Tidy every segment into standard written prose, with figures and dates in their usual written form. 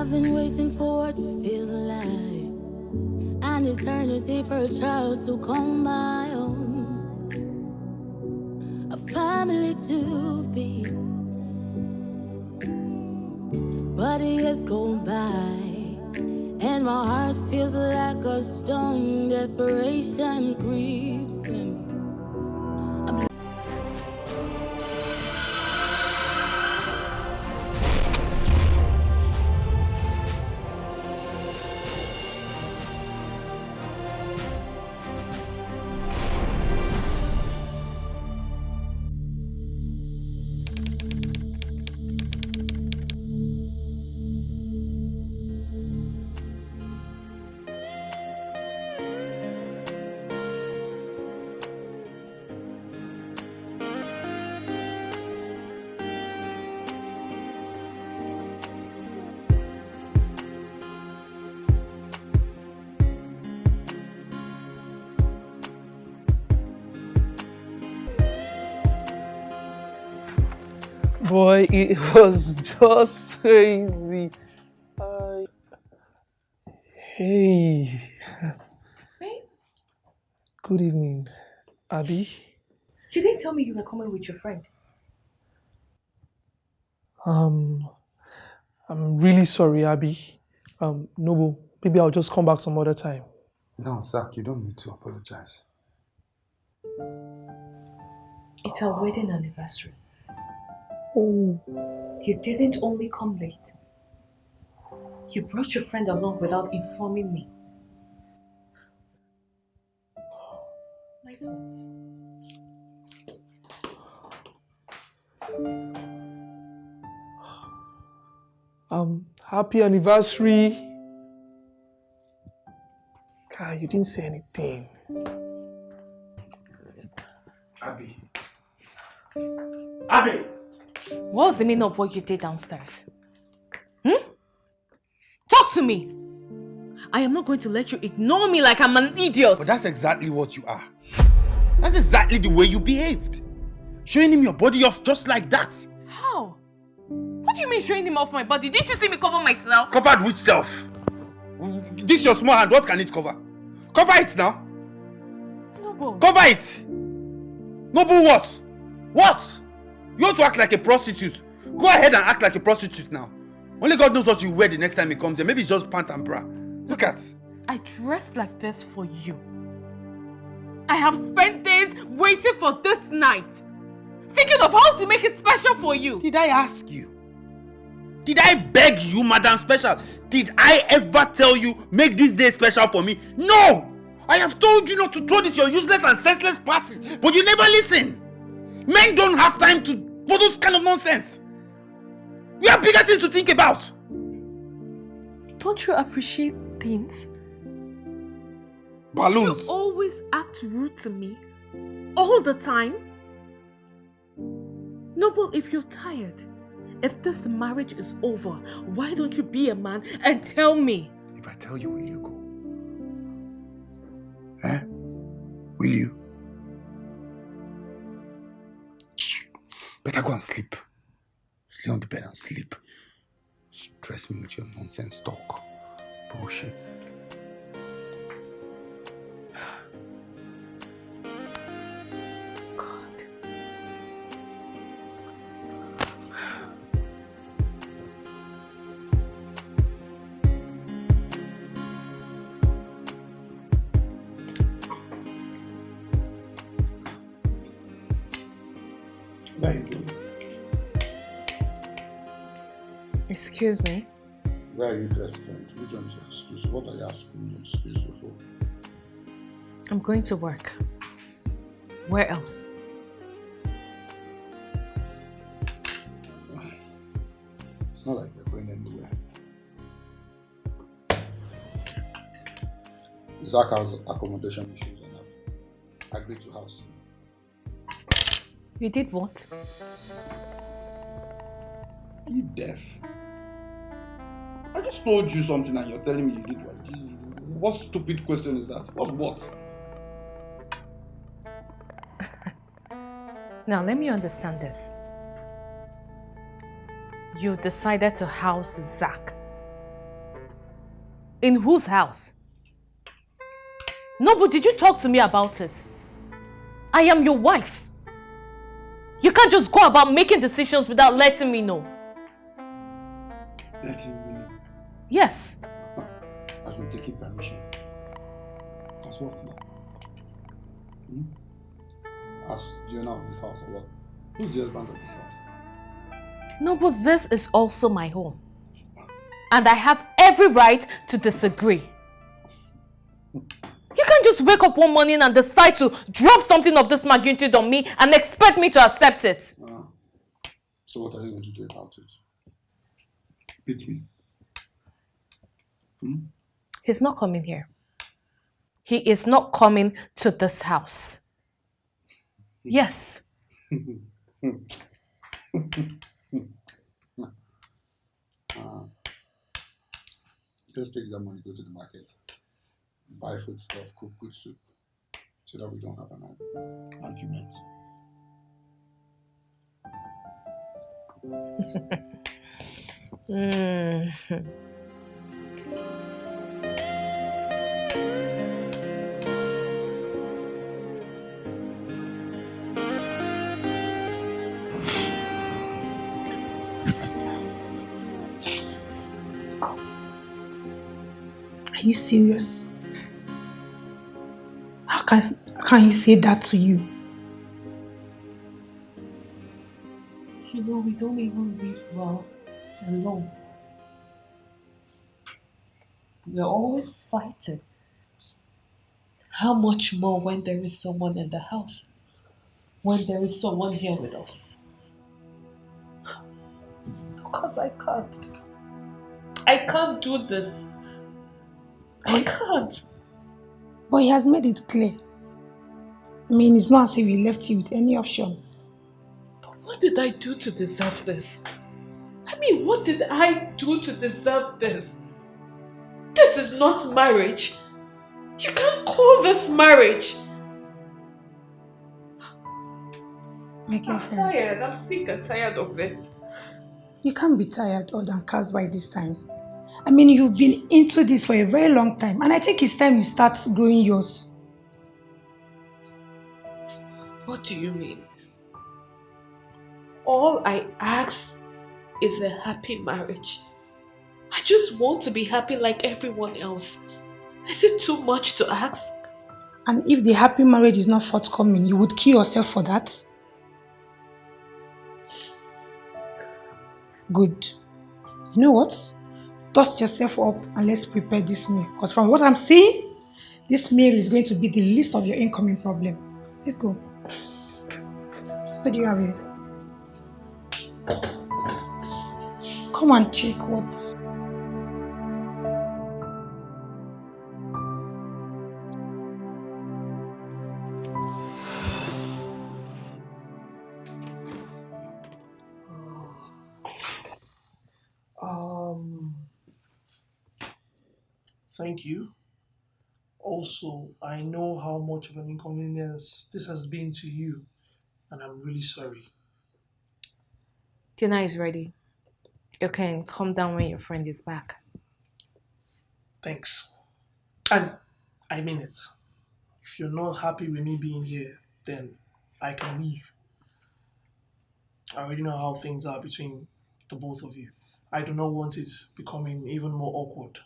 I've been waiting for what feels like an eternity for a child to call my own, a family to be. But years go by, and my heart feels like a stone. Desperation creeps in. Boy, it was just crazy. Hey. Babe? Good evening, Abby. You didn't tell me you were coming with your friend. I'm really sorry, Abby. Noble, maybe I'll just come back some other time. No, Zach, you don't need to apologize. It's our wedding anniversary. Oh. You didn't only come late. You brought your friend along without informing me. Nice one. Happy anniversary. God, you didn't say anything. Abby. Abby! What was the meaning of what you did downstairs? Talk to me! I am not going to let you ignore me like I'm an idiot. But that's exactly what you are. That's exactly the way you behaved. Showing him your body off just like that. How? What do you mean showing him off my body? Didn't you see me cover myself? Covered which self? This your small hand, what can it cover? Cover it now. Noble. Cover it. Noble what? What? You want to act like a prostitute? Go ahead and act like a prostitute now. Only God knows what you wear the next time he comes here. Maybe it's just pant and bra. Look at. I dressed like this for you. I have spent days waiting for this night. Thinking of how to make it special for you. Did I ask you? Did I beg you, Madam Special? Did I ever tell you, make this day special for me? No! I have told you not to throw this your useless and senseless parties, but you never listen. Men don't have time for those kind of nonsense. We have bigger things to think about. Don't you appreciate things? Balloons. You always act rude to me. All the time. Noble, if you're tired, if this marriage is over, why don't you be a man and tell me? If I tell you, will you go? Eh? Will you? Better go and sleep. Lay on the bed and sleep. Stress me with your nonsense talk. Bullshit. God. Where are you going? Excuse me? Where are you dressed going to? Which one's your excuse? What are you asking me to excuse you for? I'm going to work. Where else? It's not like we're going anywhere. Zach has accommodation issues and I've agreed to house him. You did what? Are you deaf? I just told you something and you're telling me you did what? What stupid question is that? What? Now let me understand this. You decided to house Zach. In whose house? No, but did you talk to me about it? I am your wife. You can't just go about making decisions without letting me know. Letting you know? Yes. As in taking permission. As what now? As the owner of this house or what? Who's the husband of this house? No, but this is also my home. And I have every right to disagree. You can't just wake up one morning and decide to drop something of this magnitude on me and expect me to accept it. So what are you going to do about it? Beat me? He's not coming here. He is not coming to this house. Yes. Just take that money, go to the market, buy food stuff, cook good soup, so that we don't have an argument. Are you serious? How can he say that to you? You know, we don't even live well alone. We're always fighting. How much more when there is someone in the house? When there is someone here with us? Because I can't. I can't do this. I can't. But he has made it clear. I mean, it's not as if he left you with any option. But what did I do to deserve this? I mean, what did I do to deserve this? This is not marriage. You can't call this marriage. My girlfriend. I'm tired. I'm sick and tired of it. You can't be tired or downcast by this time. I mean, you've been into this for a very long time, and I think it's time you start growing yours. What do you mean? All I ask is a happy marriage. I just want to be happy like everyone else. Is it too much to ask? And if the happy marriage is not forthcoming, you would kill yourself for that? Good. You know what? Dust yourself up and let's prepare this meal. Because from what I'm seeing, this meal is going to be the least of your incoming problem. Let's go. What do you have here? Come on, Chike, what? Thank you. Also, I know how much of an inconvenience this has been to you, and I'm really sorry. Dinner is ready. You can come down when your friend is back. Thanks. And I mean it. If you're not happy with me being here, then I can leave. I already know how things are between the both of you. I do not want it becoming even more awkward.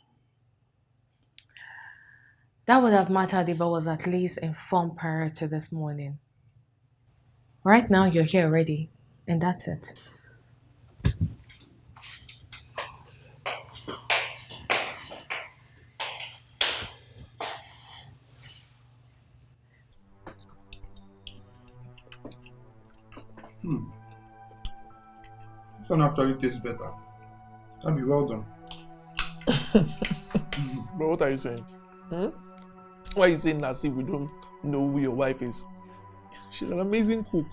That would have mattered if I was at least informed prior to this morning. Right now, you're here already, and that's it. This one actually tastes better. That'd be well done. But what are you saying? Why are you saying as if we don't know who your wife is? She's an amazing cook.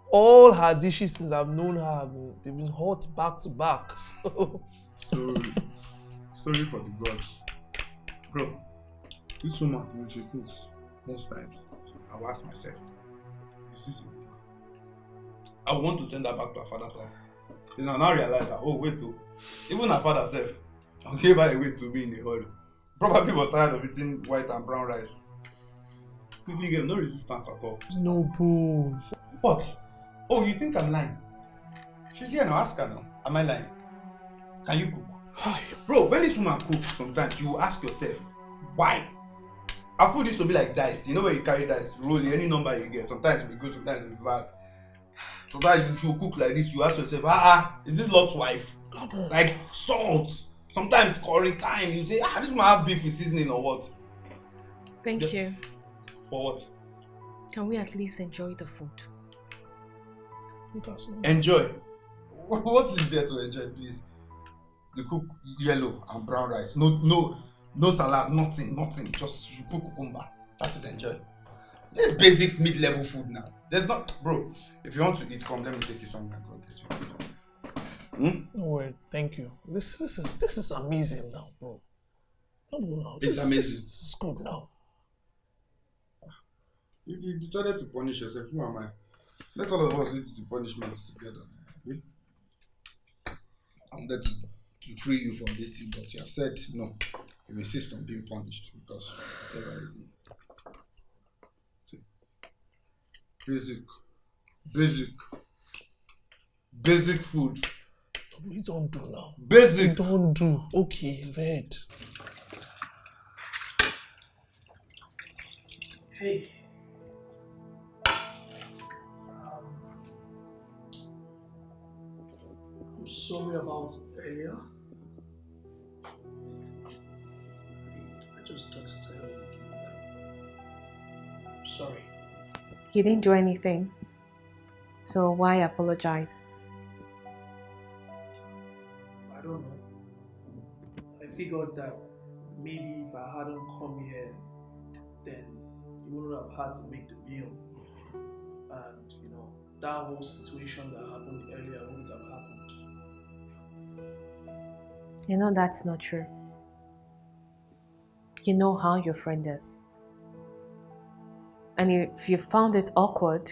All her dishes since I've known her, they've been hot back to back. So Story for the gods. Bro, this woman, when she cooks, most times, I will ask myself, is this a woman? I want to send her back to her father's house. Then I now realize that, oh, wait, even her father self, I gave her away to me in a hurry. Probably was tired of eating white and brown rice. Quickly gave no resistance at all. No, boo. What? Oh, you think I'm lying? She's here now, ask her now. Am I lying? Can you cook? Hi. Bro, when this woman cooks, sometimes you ask yourself, why? Our food used to be like dice. You know when you carry dice, roll any number you get. Sometimes it will be good, sometimes it will be bad. Sometimes you should cook like this, you ask yourself, is this Lot's wife? Like salt. Sometimes curry time, you say, this woman have beef with seasoning or what? Thank you. For what? Can we at least enjoy the food? Enjoy? What is there to enjoy, please? You cook yellow and brown rice. No salad, nothing. Just you put cucumber. That is enjoy. This basic mid-level food now. There's not, bro. If you want to eat, come. Let me take you somewhere. Go get you food. No worry, thank you. This is amazing now, bro. No. This is amazing. This is good now. If you decided to punish yourself, who am I? Let all of us lead to punishments together. Okay? I'm there to free you from this thing, but you have said no. You insist on being punished because whatever reason. Basic food. We don't do now. Basic. We don't do. Okay, vet. Hey. I'm sorry about earlier. I just thought to tell you that I'm sorry. You didn't do anything. So why apologize? I don't know. I figured that maybe if I hadn't come here, then you wouldn't have had to make the meal. And, that whole situation that happened earlier wouldn't have happened. You know that's not true. You know how your friend is. And if you found it awkward,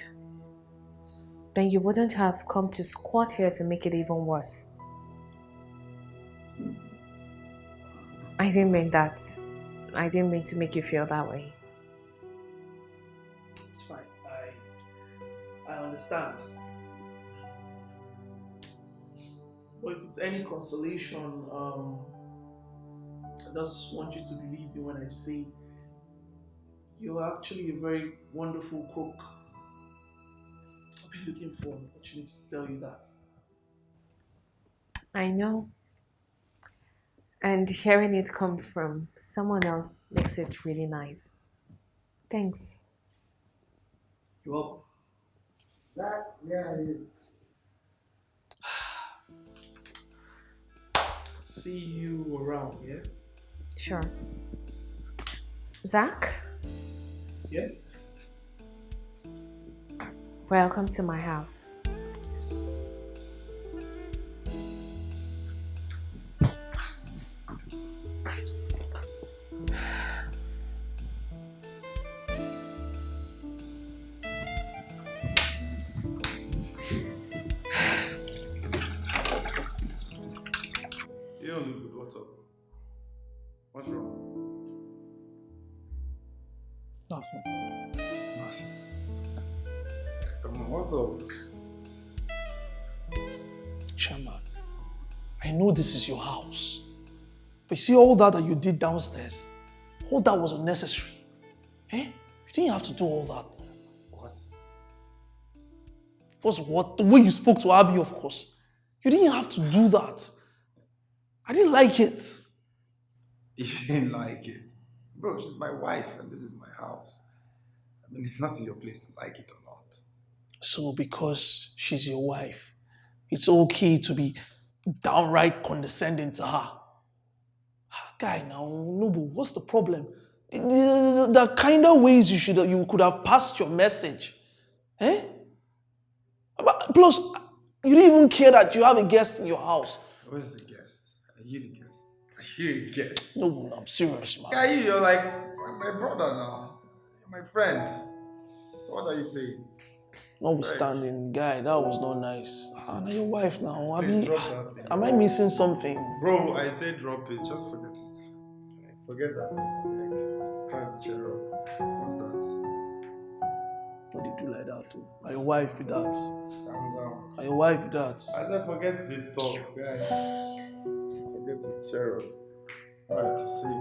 then you wouldn't have come to squat here to make it even worse. I didn't mean that. I didn't mean to make you feel that way. It's fine. I understand. But if it's any consolation, I just want you to believe me when I say you're actually a very wonderful cook. I've been looking for an opportunity to tell you that. I know. And hearing it come from someone else makes it really nice. Thanks. You're welcome. Zach, where are you? See you around, yeah? Sure. Zach, Yeah? welcome to my house. You don't look good. What's up? What's wrong? Nothing. Nothing. Come on, what's up? Chairman, I know this is your house. But you see all that you did downstairs? All that was unnecessary. Eh? You didn't have to do all that. What? What? The way you spoke to Abby, of course. You didn't have to do that. I didn't like it. You didn't like it. Bro, she's my wife and this is my house. I mean, it's not in your place to like it or not. So because she's your wife, it's okay to be downright condescending to her. Guy, now, Noble, what's the problem? The kind of ways you could have passed your message. Eh? Plus, you didn't even care that you have a guest in your house. Where's the guest? Are you the guest? Are you a guest? No, I'm serious, man. Yeah, you're like my brother now. You're my friend. What are you saying? Notwithstanding, guy, that was not nice. And your wife now. Please drop that thing. Am I missing something? Bro, I said drop it. Just forget it. Forget that thing. Like, trying to cheer up. What's that? What did you do like that too? Are your wife with that? Calm down. Are your wife with that? I said forget this stuff, guys. Forget it. Cheer up. Alright, see.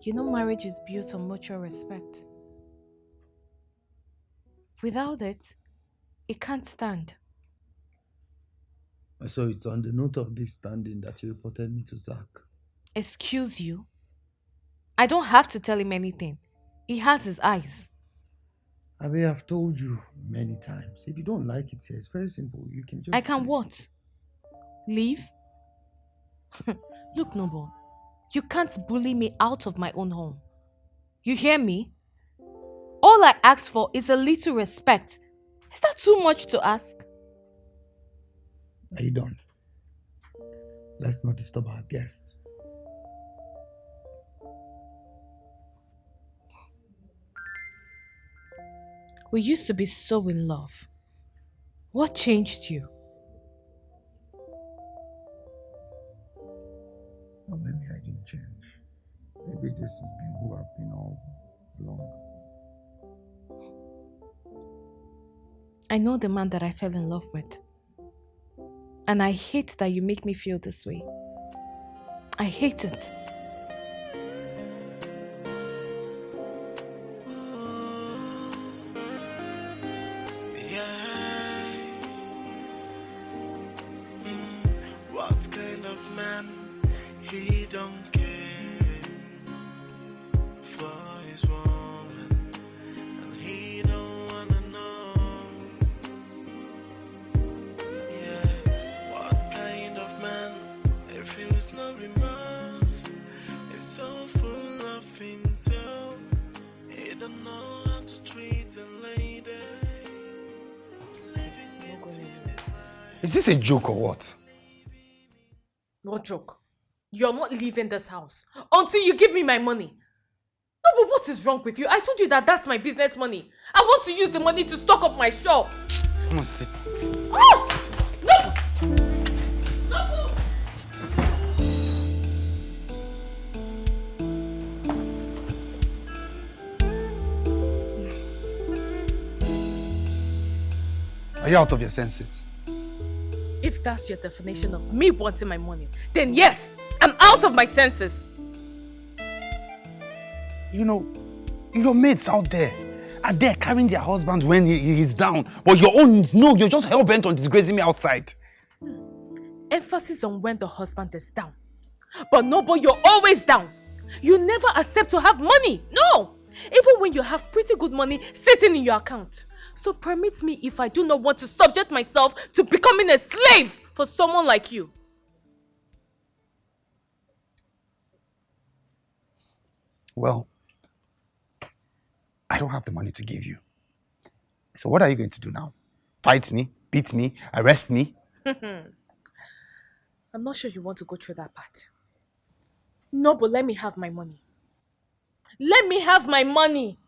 You know, marriage is built on mutual respect. Without it, it can't stand. So it's on the note of this standing that you reported me to Zach. Excuse you? I don't have to tell him anything. He has his eyes. I may have told you many times. If you don't like it, it's very simple. You can just... I can what? Leave? Look, Noble. You can't bully me out of my own home. You hear me? All I ask for is a little respect. Is that too much to ask? Are you done? Let's not disturb our guest. We used to be so in love. What changed you? Well, maybe I didn't change. Maybe this has been who I've been all along. I know the man that I fell in love with. And I hate that you make me feel this way. I hate it. What kind of man? He don't care for his woman, and he don't wanna know. Yeah, what kind of man? It feels no remorse. It's so full of himself. He don't know how to treat a lady. Living with him is like... Is this a joke or what? What joke? You're not leaving this house until you give me my money. No, but what is wrong with you? I told you that that's my business money. I want to use the money to stock up my shop. Come on, sit. Oh! No! No! Are you out of your senses? If that's your definition of me wanting my money, then yes, I'm out of my senses. You know, your mates out there are there carrying their husbands when he is down. But your own, no, you're just hell-bent on disgracing me outside. Emphasis on when the husband is down. But no, but you're always down. You never accept to have money. No! Even when you have pretty good money sitting in your account. So permit me if I do not want to subject myself to becoming a slave for someone like you. Well, I don't have the money to give you. So what are you going to do now? Fight me? Beat me? Arrest me? I'm not sure you want to go through that part. No, but let me have my money. Let me have my money!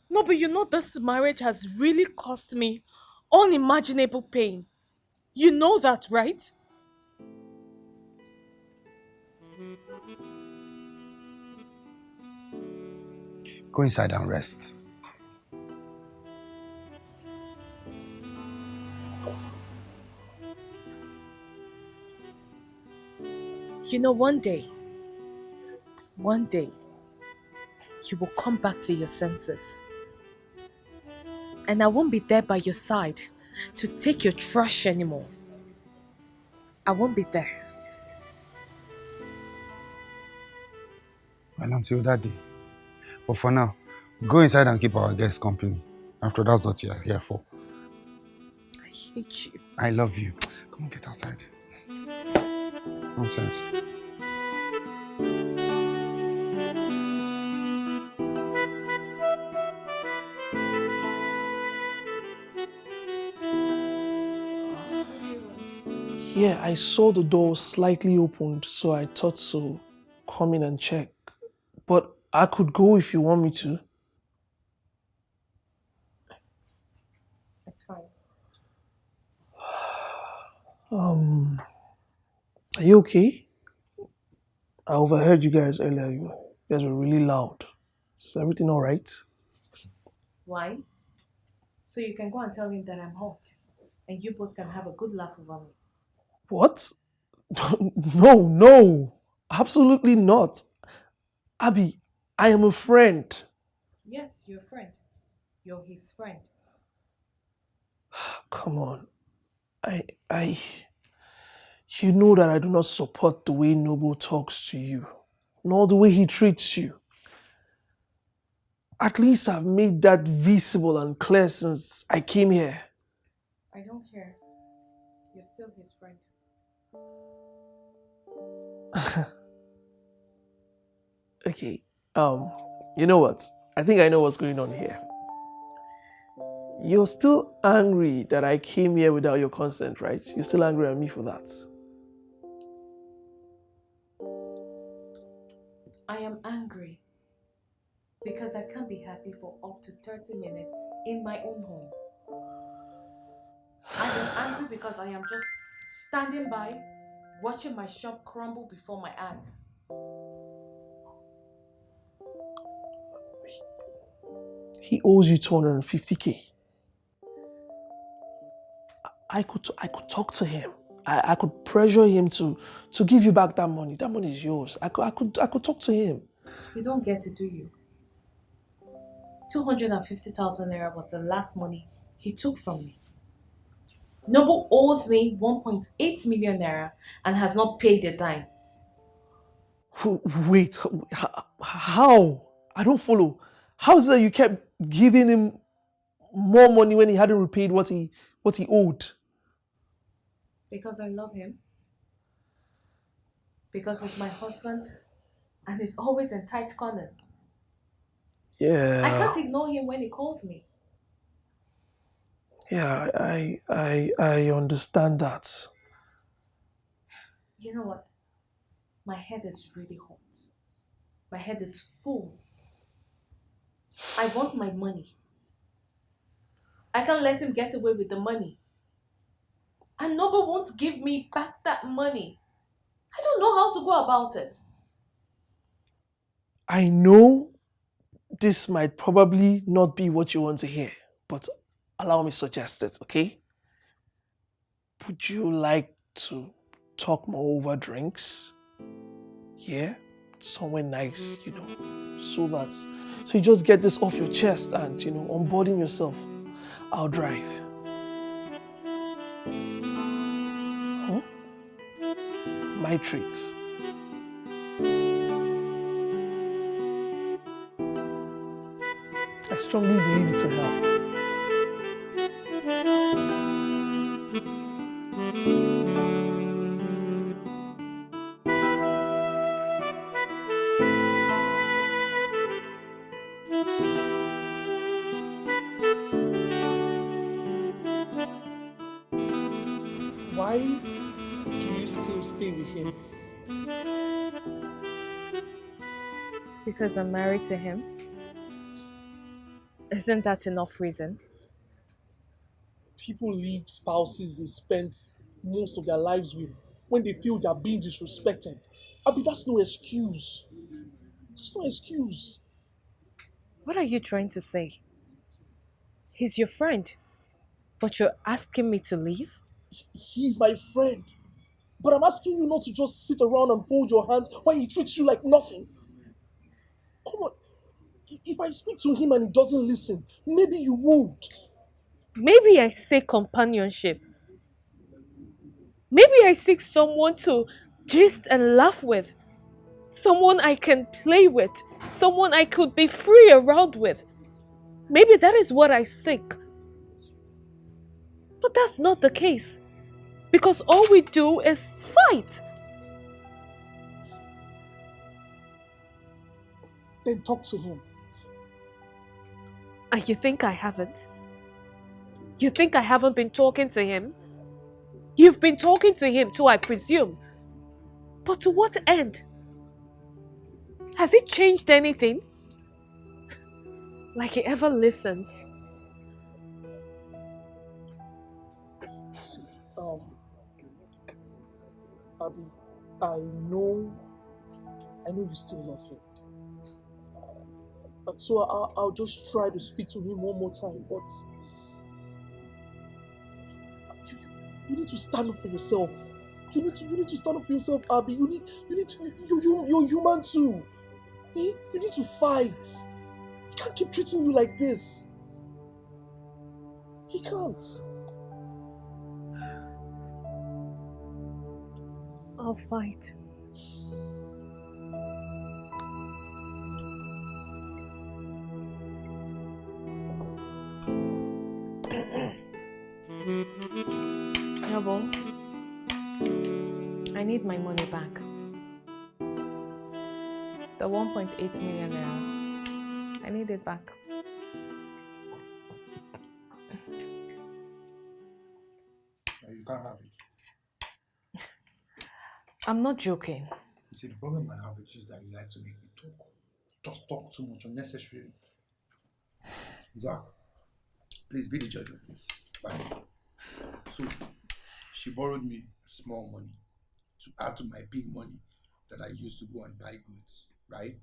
No, but you know this marriage has really cost me unimaginable pain. You know that, right? Go inside and rest. You know, one day, you will come back to your senses. And I won't be there by your side to take your trash anymore. I won't be there. Well, until that day. But for now, go inside and keep our guests company. After that's what you're here for. hate you. I love you. Come on, get outside. Nonsense. Yeah, I saw the door slightly opened, so I thought to come in and check. But I could go if you want me to. It's fine. Are you okay? I overheard you guys earlier. You guys were really loud. Is everything all right? Why? So you can go and tell him that I'm hot. And you both can have a good laugh over me. What? No. Absolutely not. Abby, I am a friend. Yes, you're a friend. You're his friend. Come on. You know that I do not support the way Noble talks to you, nor the way he treats you. At least I've made that visible and clear since I came here. I don't care. You're still his friend. Okay, you know what? I think I know what's going on here. You're still angry that I came here without your consent, right? You're still angry at me for that. I am angry because I can't be happy for up to 30 minutes in my own home. I am angry because I am just standing by, watching my shop crumble before my eyes. He owes you 250K. I could talk to him. I could pressure him to give you back that money. That money is yours. I could talk to him. You don't get to, do you? 250,000 naira was the last money he took from me. Noble owes me 1.8 million naira and has not paid a dime. Wait, how? I don't follow. How is it that you kept giving him more money when he hadn't repaid what he owed? Because I love him. Because he's my husband and he's always in tight corners. Yeah. I can't ignore him when he calls me. Yeah, I understand that. You know what? My head is really hot. My head is full. I want my money. I can't let him get away with the money. And Noble won't give me back that money. I don't know how to go about it. I know this might probably not be what you want to hear, but allow me to suggest it, okay? Would you like to talk more over drinks? Yeah? Somewhere nice, so you just get this off your chest and, unburden yourself. I'll drive. Huh? My treats. I strongly believe it to help. Why do you still stay with him? Because I'm married to him. Isn't that enough reason? People leave spouses they spent most of their lives with when they feel they are being disrespected. That's no excuse. That's no excuse. What are you trying to say? He's your friend, but you're asking me to leave? He's my friend. But I'm asking you not to just sit around and fold your hands while he treats you like nothing. Come on. If I speak to him and he doesn't listen, maybe you would. Maybe I seek companionship. Maybe I seek someone to gist and laugh with. Someone I can play with. Someone I could be free around with. Maybe that is what I seek. But that's not the case. Because all we do is fight. Then talk to him. And you think I haven't? You think I haven't been talking to him? You've been talking to him too, I presume. But to what end? Has it changed anything? Like he ever listens. See, Abby, I know you still love him. And so I'll just try to speak to him one more time, but you need to stand up for yourself. You need to stand up for yourself, Abby. You're human too. Eh? You need to fight. He can't keep treating you like this. He can't. I'll fight. Yabo, I need my money back. The 1.8 million naira. I need it back. You can't have it. I'm not joking. You see, the problem I have with you is that you like to make me talk. Just talk too much unnecessarily. Zach, please be the judge of this. Fine. So, she borrowed me small money to add to my big money that I used to go and buy goods, right?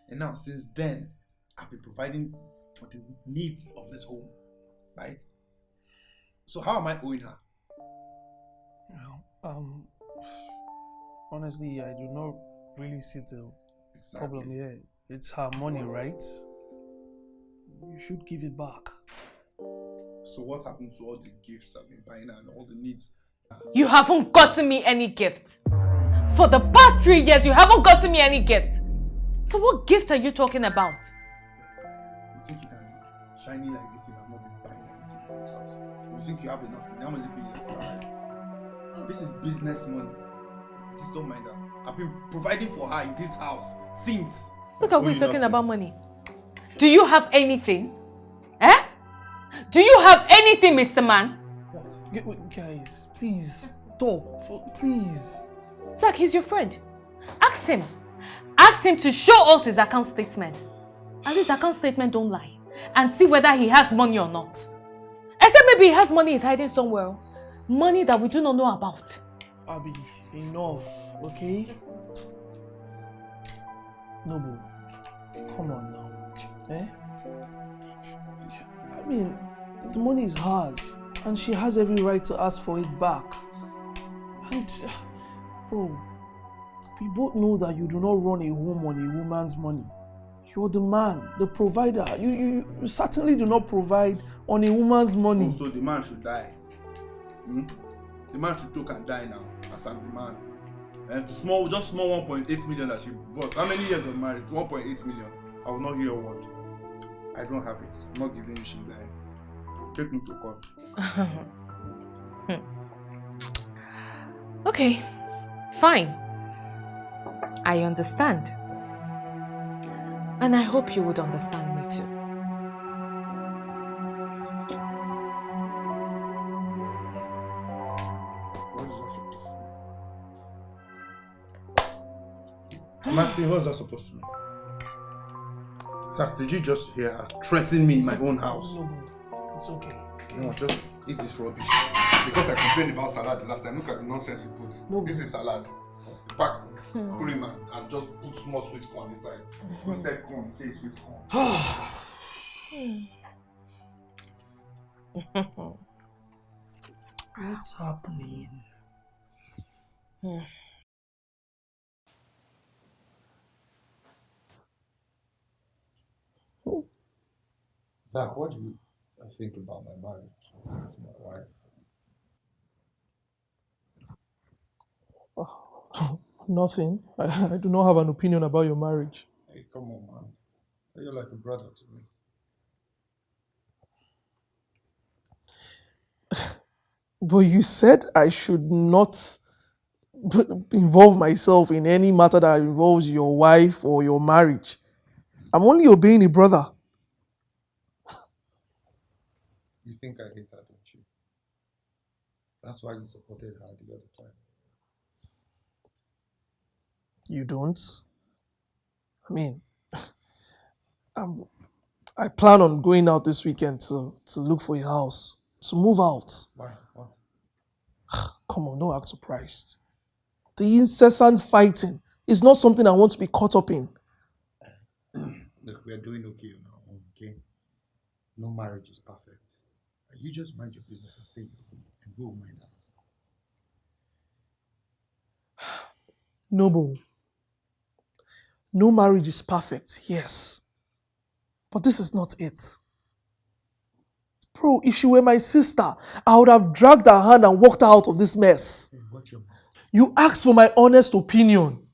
And now, since then, I've been providing for the needs of this home, right? So how am I owing her? Well, honestly, I do not really see the problem here. It's her money, right? You should give it back. So what happened to all the gifts I've been buying her and all the needs? You haven't gotten me any gift. For the past 3 years, you haven't gotten me any gift. So what gift are you talking about? You think you can be shiny like this if I've not been buying anything in this house? You think you have enough money? I'm only paying extra. This is business money. Just don't mind that. I've been providing for her in this house since. Look at who's talking about money. Do you have anything? Eh? Do you have anything, Mr. Man? What? Guys, please stop. Please. Zach, he's your friend. Ask him. Ask him to show us his account statement. And his account statement don't lie. And see whether he has money or not. Except maybe he has money he's hiding somewhere. Money that we do not know about. Abby, enough, okay? Noble, come on now. Eh? I mean, the money is hers. And she has every right to ask for it back. And, bro, we both know that you do not run a home on a woman's money. You're the man, the provider. You certainly do not provide on a woman's money. Oh, so the man should die. The man should choke and die now, as I'm the man. And just small 1.8 million that she bought. How many years of marriage? 1.8 million. I will not hear a word. I don't have it. I'm not giving you shit dying. Take me to court. Okay, fine. I understand. And I hope you would understand me too. What is that supposed to mean? I'm asking, what is that supposed to mean? Zach, did you just hear her threaten me in my own house? No, it's okay. No, just eat this rubbish. Because I complained about salad the last time. Look at the nonsense you put. No. This is salad. Pack cream and just put small sweet corn inside. Roasted corn, say sweet corn. What's happening? Zach, what do you think about my marriage to my wife? Nothing. I do not have an opinion about your marriage. Hey, come on, man. You're like a brother to me. But you said I should not involve myself in any matter that involves your wife or your marriage. I'm only obeying a brother. You think I hate her, don't you? That's why you supported her the other time. You don't? I mean, I plan on going out this weekend to look for a house, to move out. Why? What? Come on, don't act surprised. The incessant fighting is not something I want to be caught up in. Look, we're doing okay now, okay? No marriage is perfect. You just mind your business and stay home, and we'll mind that. Noble. No marriage is perfect, yes. But this is not it. Bro, if she were my sister, I would have dragged her hand and walked her out of this mess. Hey, watch your mouth. You asked for my honest opinion.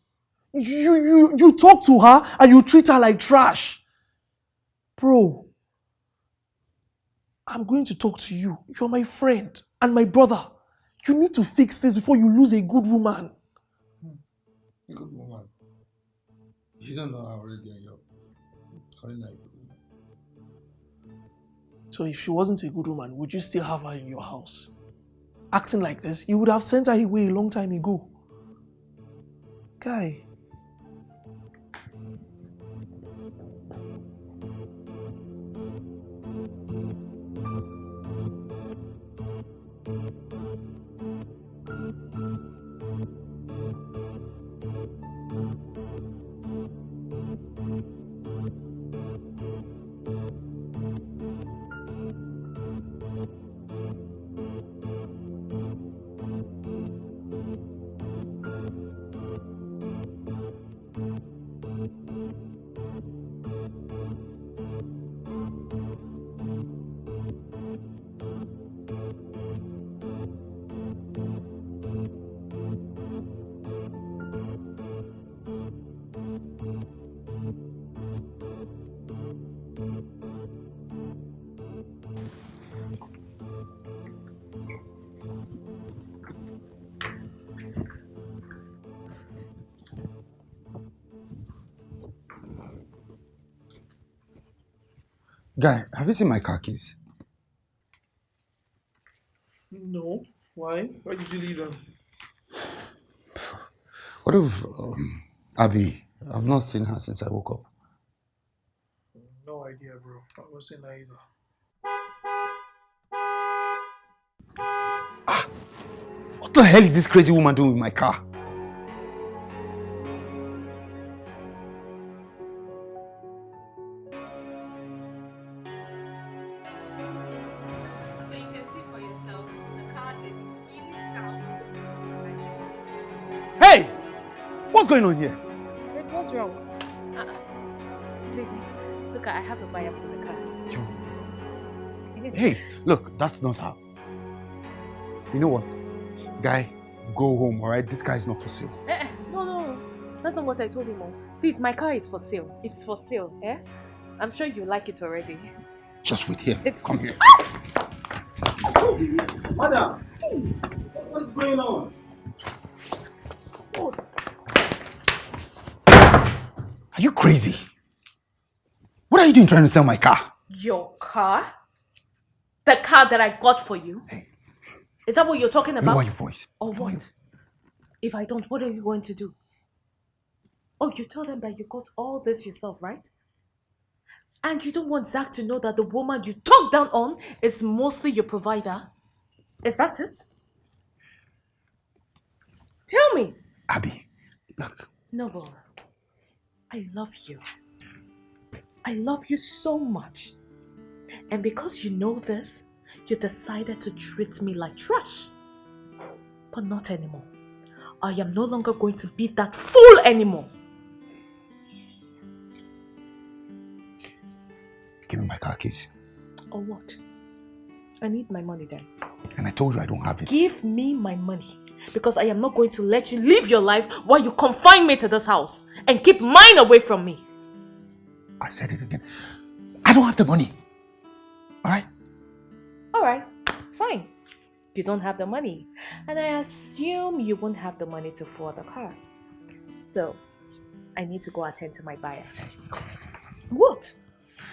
You talk to her and you treat her like trash. Bro, I'm going to talk to you. You're my friend and my brother. You need to fix this before you lose a good woman. A good woman. You don't know her already, and you're calling her a good woman. So if she wasn't a good woman, would you still have her in your house? Acting like this, you would have sent her away a long time ago. Guy. Guy, have you seen my car keys? No. Why? Why did you leave them? What of Abby? I've not seen her since I woke up. No idea, bro. I wasn't either. What the hell is this crazy woman doing with my car? So you can see for yourself, the car is really sound. Hey! What's going on here? Wait, what's wrong? Baby, look, I have a buyer for the car. Hey, look, that's not how. You know what? Guy, go home, alright? This car is not for sale. No. That's not what I told him. Please, my car is for sale. It's for sale, eh? I'm sure you like it already. Just wait here. Come here. Madam, what's going on? Are you crazy? What are you doing trying to sell my car? Your car? The car that I got for you? Hey. Is that what you're talking about? Lower your voice. Or what? If I don't, what are you going to do? Oh, you tell them that you got all this yourself, right? And you don't want Zach to know that the woman you talk down on is mostly your provider? Is that it? Tell me. Abby, look. Noble, I love you. I love you so much. And because you know this, you decided to treat me like trash. But not anymore. I am no longer going to be that fool anymore. Give me my car keys. Or what? I need my money then. And I told you I don't have it. Give me my money. Because I am not going to let you live your life while you confine me to this house and keep mine away from me. I said it again. I don't have the money. Alright? Alright, fine. You don't have the money. And I assume you won't have the money to afford the car. So, I need to go attend to my buyer. What?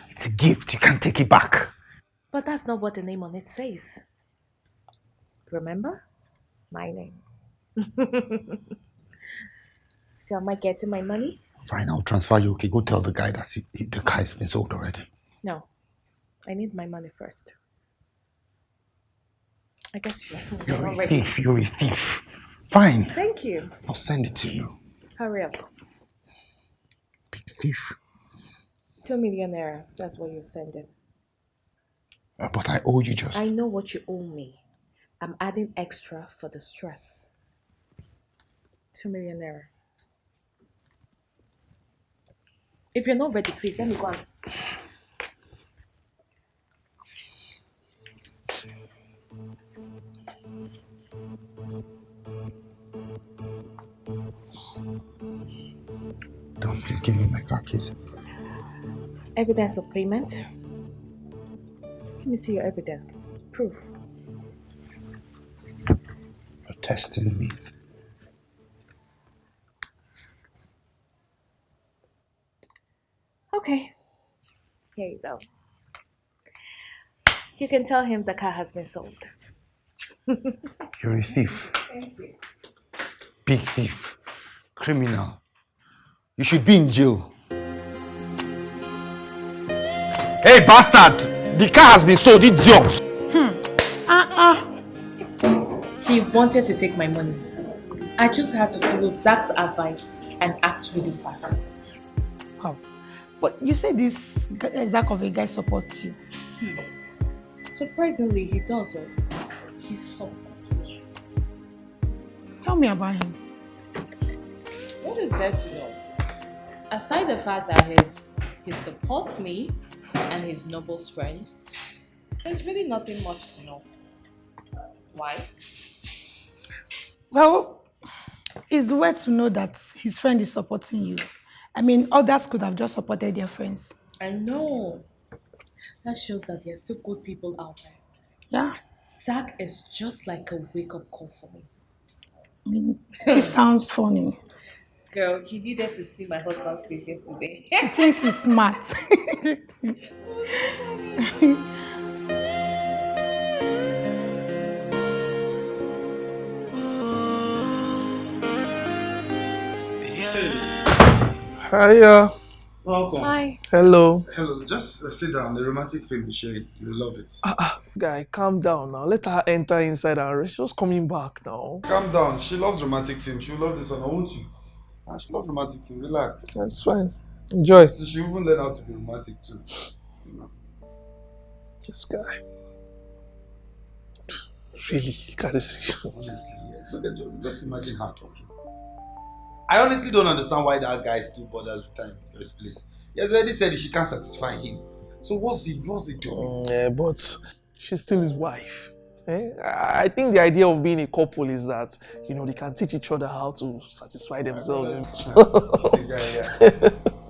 It's a gift. You can't take it back. But that's not what the name on it says. Remember? My name. So am I getting my money? Fine, I'll transfer you. Okay, go tell the guy that the car has been sold already. No. I need my money first. I guess you're a thief. You're a thief. Fine. Thank you. I'll send it to you. Hurry up. Big thief. 2 million naira. That's what you're sending. But I owe you just... I know what you owe me. I'm adding extra for the stress. 2 million naira. If you're not ready, please let me go on. Don, please give me my car keys. Evidence of payment. Let me see your evidence. Proof. You're testing me. Okay. Here you go. You can tell him the car has been sold. You're a thief. Thank you. Big thief. Criminal. You should be in jail. Hey, bastard! The car has been sold, idiot! He wanted to take my money. I just had to follow Zach's advice and act really fast. Wow. But you said this Zach of a guy supports you. Surprisingly, he does. He supports me. Tell me about him. What is there to know? Aside the fact that he supports me and he's Noble's friend, there's really nothing much to know. Why? Well, it's weird to know that his friend is supporting you. I mean, others could have just supported their friends. I know. That shows that there are still good people out there. Yeah. Zach is just like a wake-up call for me. I mean, this sounds funny. Girl, he needed to see my husband's face yesterday. He thinks he's smart. Hiya. Welcome. Hi. Hello. Hello, just sit down. The romantic film is sharing. You'll love it. Guy, calm down now. Let her enter inside and rest. She's just coming back now. Calm down. She loves romantic film. She'll love this one, won't you? She loves romantic film. Relax. That's fine. Enjoy. So she even learn how to be romantic too. You know. This guy. Really? Look at this. Honestly, yes. So just imagine her talking. I honestly don't understand why that guy still bothers with her in the first place. He has already said she can't satisfy him. So what's he doing? Yeah, but she's still his wife. I think the idea of being a couple is that, they can teach each other how to satisfy themselves. Yeah.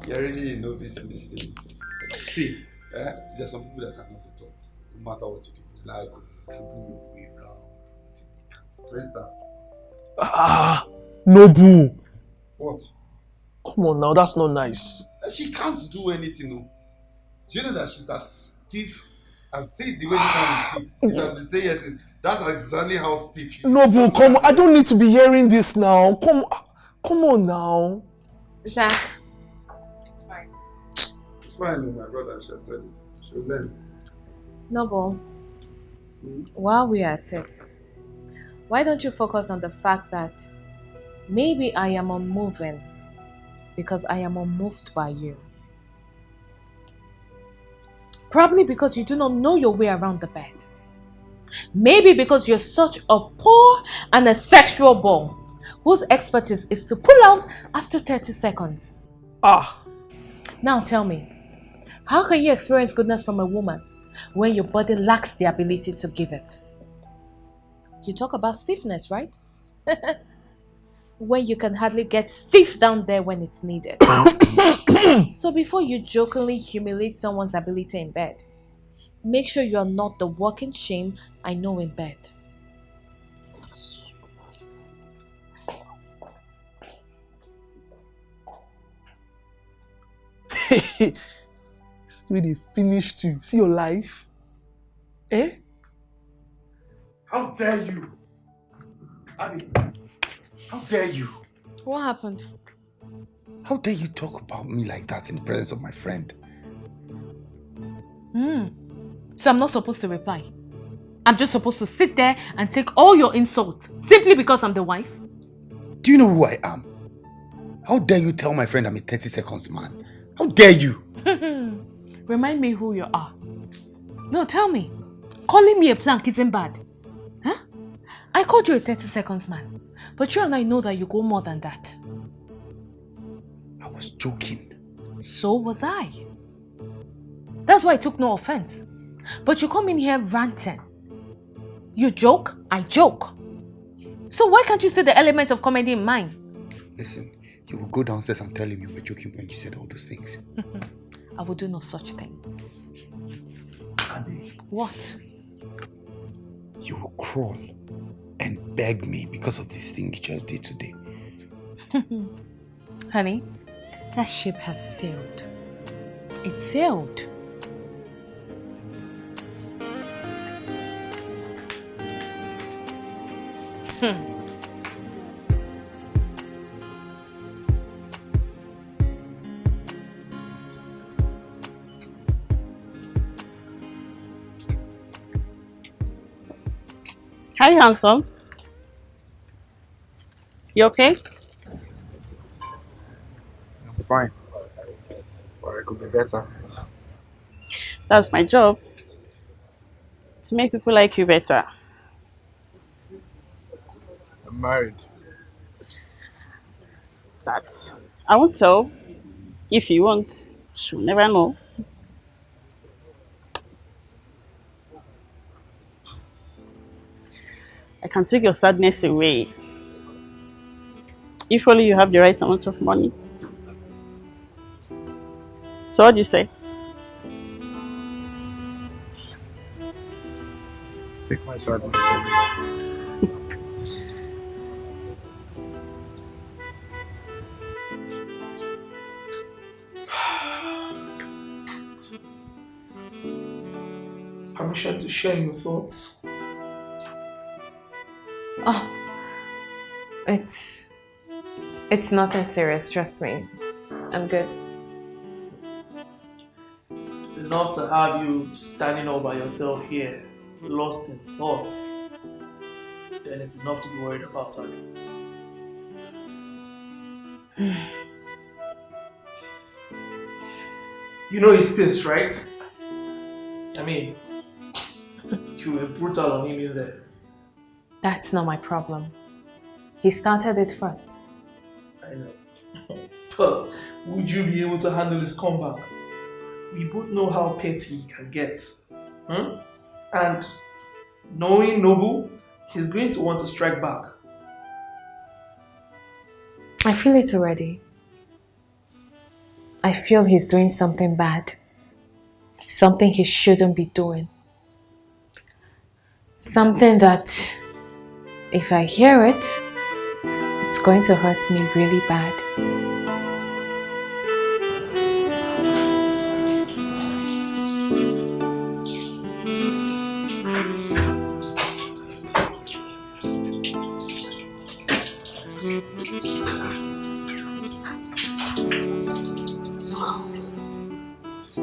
You're really a novice in this thing. See, there are some people that cannot be taught. No matter what you do, like dribble your way around. For instance. Nobu. What? Come on now, that's not nice. She can't do anything, no. Do you know that she's as stiff as the way this one speaks? It has been saying yes, that's exactly how stiff she is. Nobu, come on. I don't need to be hearing this now. Come on now. Zach, it's fine. It's fine, my brother. She has said it. She'll learn. Noble, while we're at it, why don't you focus on the fact that maybe I am unmoving because I am unmoved by you? Probably because you do not know your way around the bed. Maybe because you're such a poor and a sexual ball whose expertise is to pull out after 30 seconds. Now tell me, how can you experience goodness from a woman when your body lacks the ability to give it? You talk about stiffness, right? When you can hardly get stiff down there when it's needed. So before you jokingly humiliate someone's ability in bed, make sure you're not the walking shame I know in bed. See the way they finished you. See your life? Eh? How dare you? Abby, how dare you? What happened? How dare you talk about me like that in the presence of my friend? So I'm not supposed to reply. I'm just supposed to sit there and take all your insults simply because I'm the wife? Do you know who I am? How dare you tell my friend I'm a 30 seconds man? How dare you? Remind me who you are. No, tell me. Calling me a plank isn't bad. Huh? I called you a 30 seconds man. But you and I know that you go more than that. I was joking. So was I. That's why I took no offense. But you come in here ranting. You joke, I joke. So why can't you see the element of comedy in mine? Listen, you will go downstairs and tell him you were joking when you said all those things. I will do no such thing. Abby. What? You will crawl and beg me because of this thing you just did today. Honey, that ship has sailed. It sailed. Hi, handsome. You okay? I'm fine. But I could be better. That's my job. To make people like you better. I'm married. That I won't tell. If you won't, she'll never know. I can take your sadness away. If only you have the right amount of money. So what do you say? Take my sadness away. Permission to share your thoughts. Oh, it's nothing serious, trust me. I'm good. It's enough to have you standing all by yourself here, lost in thoughts. Then it's enough to be worried about, Abby. You know he's pissed, right? I mean, you were brutal on him in there. That's not my problem. He started it first. I know. But would you be able to handle his comeback? We both know how petty he can get. And knowing Noble, he's going to want to strike back. I feel it already. I feel he's doing something bad. Something he shouldn't be doing. Something that, if I hear it, it's going to hurt me really bad.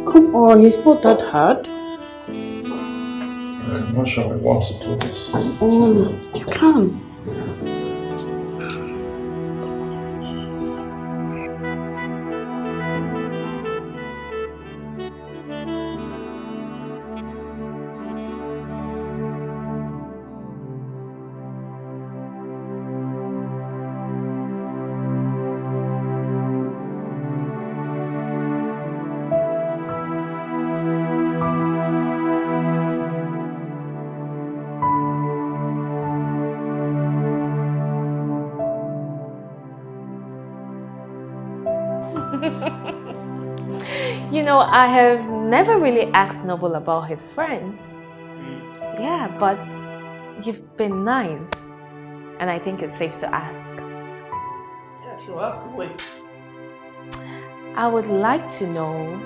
Come on, it's not that hard. I'm not sure I want to do this. Oh, you can. You know, I have never really asked Noble about his friends. Yeah, but you've been nice. And I think it's safe to ask. Yeah, sure, ask away. I would like to know,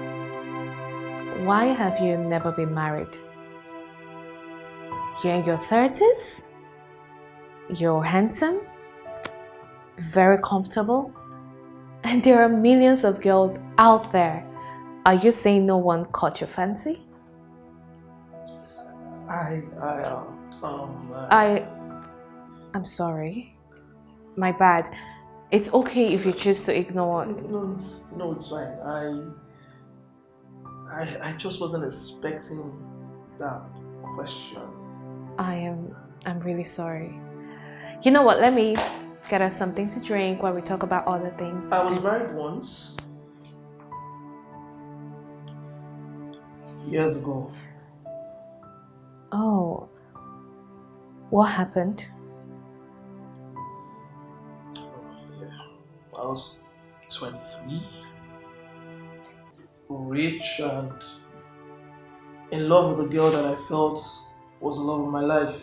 why have you never been married? You're in your 30s, you're handsome, very comfortable, and there are millions of girls out there. Are you saying no one caught your fancy? I'm sorry. My bad. It's okay if you choose to ignore. No, it's fine. I just wasn't expecting that question. I'm really sorry. You know what? Let me get us something to drink while we talk about other things. I was married once. Years ago. Oh. What happened? I was 23, rich, and in love with a girl that I felt was the love of my life.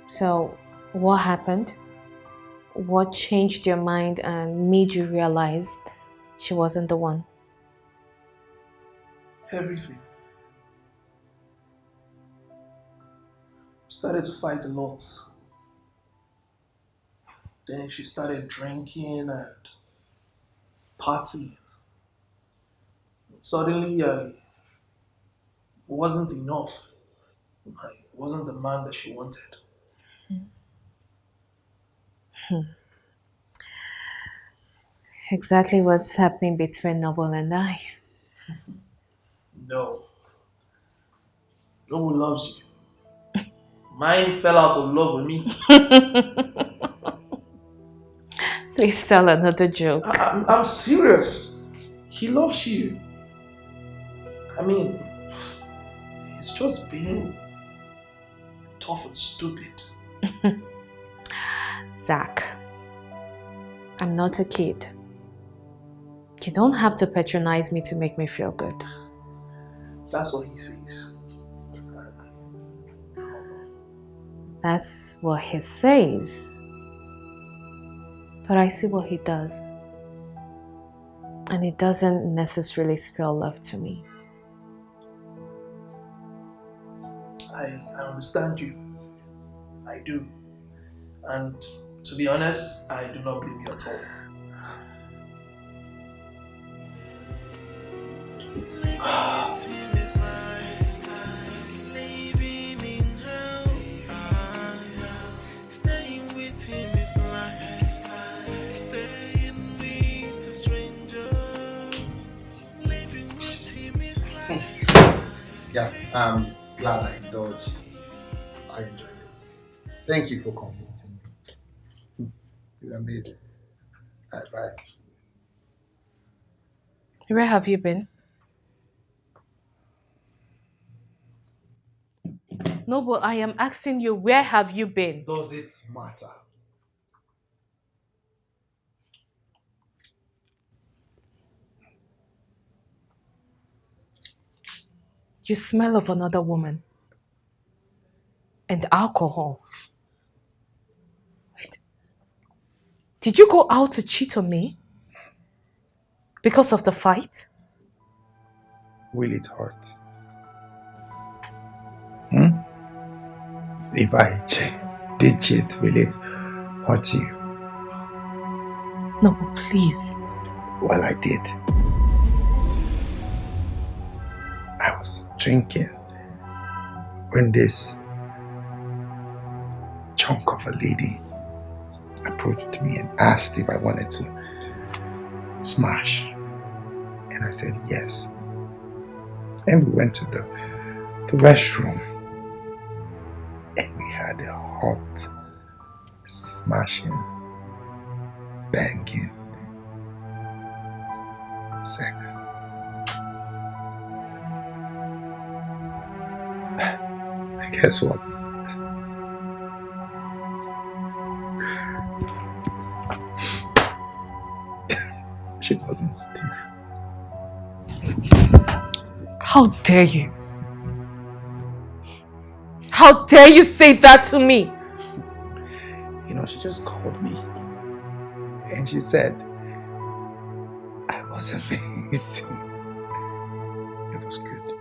So, what happened? What changed your mind and made you realize she wasn't the one? Everything. Started to fight a lot. Then she started drinking and partying. Suddenly, I wasn't enough. I wasn't the man that she wanted. Exactly what's happening between Noble and I. No. Noble loves you. Mine fell out of love with me. Please tell another joke. I'm serious. He loves you. I mean, he's just being tough and stupid. Zach, I'm not a kid. You don't have to patronize me to make me feel good. That's what he says. That's what he says. But I see what he does. And it doesn't necessarily spell love to me. I understand you. I do. And to be honest, I do not blame you at all. Living in hell. Staying with him is life. Staying with a stranger. Living with him is life. Yeah, I'm glad I indulged. I enjoyed it. Thank you for convincing me. You're amazing. All right, bye. Where have you been? No, but I am asking you, where have you been? Does it matter? You smell of another woman. And alcohol. Wait. Did you go out to cheat on me? Because of the fight? Will it hurt? If I did cheat, will it hurt you? No, please. Well, I did. I was drinking when this chunk of a lady approached me and asked if I wanted to smash. And I said yes. And we went to the restroom and we had a hot, smashing, banging sex. And guess what? She wasn't stiff. How dare you? How dare you say that to me? You know, she just called me and she said, I was amazing. It was good.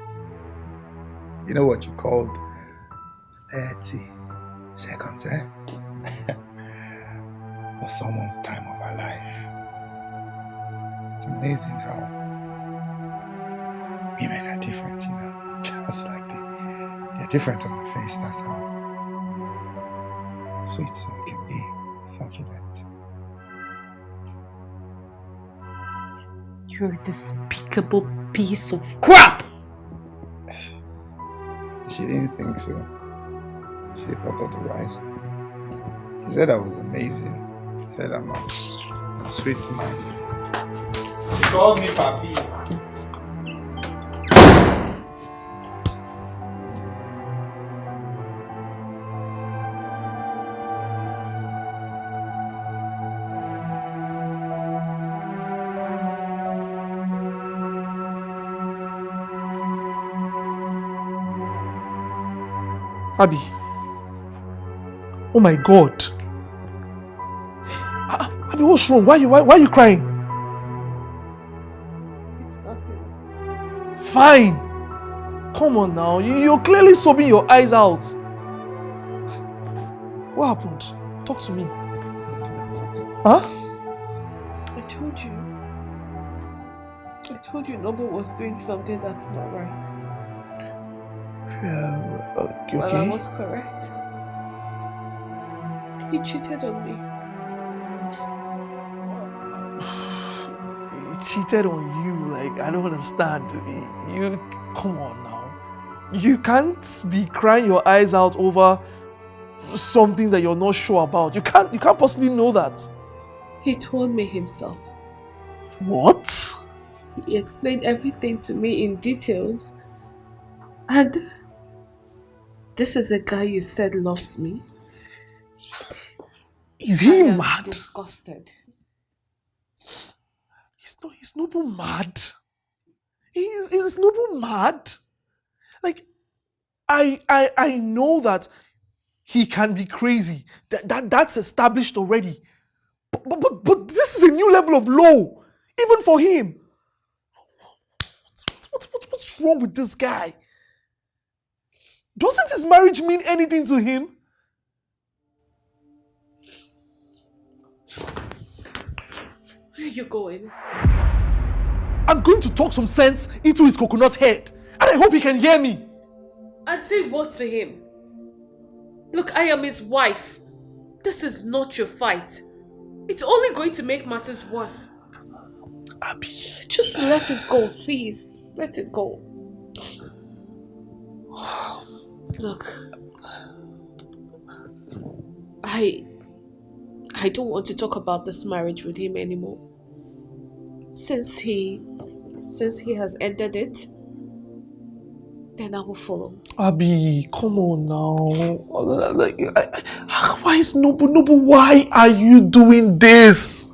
You know what you called 30 seconds, eh? For someone's time of our life. It's amazing how women are different, you know. Just like they're different on the face, that's how sweet some can be, succulent. You're a despicable piece of crap! She didn't think so. She thought otherwise. She said I was amazing. She said I'm a sweet man. She called me Papi. Abby. Oh my God. Abby, what's wrong? Why are you crying? It's nothing. Fine. Come on now. You're clearly sobbing your eyes out. What happened? Talk to me. Huh? I told you Noble was doing something that's not right. Okay. Well, I was correct. He cheated on me. He cheated on you, like, I don't understand. You, come on now. You can't be crying your eyes out over something that you're not sure about. You can't possibly know that. He told me himself. What? He explained everything to me in details. And this is a guy you said loves me. Is he I am mad? Disgusted. Is Noble mad? Is Noble mad? Like, I know that he can be crazy. That's established already. But this is a new level of low, even for him. What's wrong with this guy? Doesn't his marriage mean anything to him? Where are you going? I'm going to talk some sense into his coconut head, and I hope he can hear me. And say what to him? Look, I am his wife. This is not your fight. It's only going to make matters worse. Abby. Just let it go, please. Let it go. Look, I don't want to talk about this marriage with him anymore. Since he has ended it, then I will follow. Abby, come on now. Why is Noble? Why are you doing this?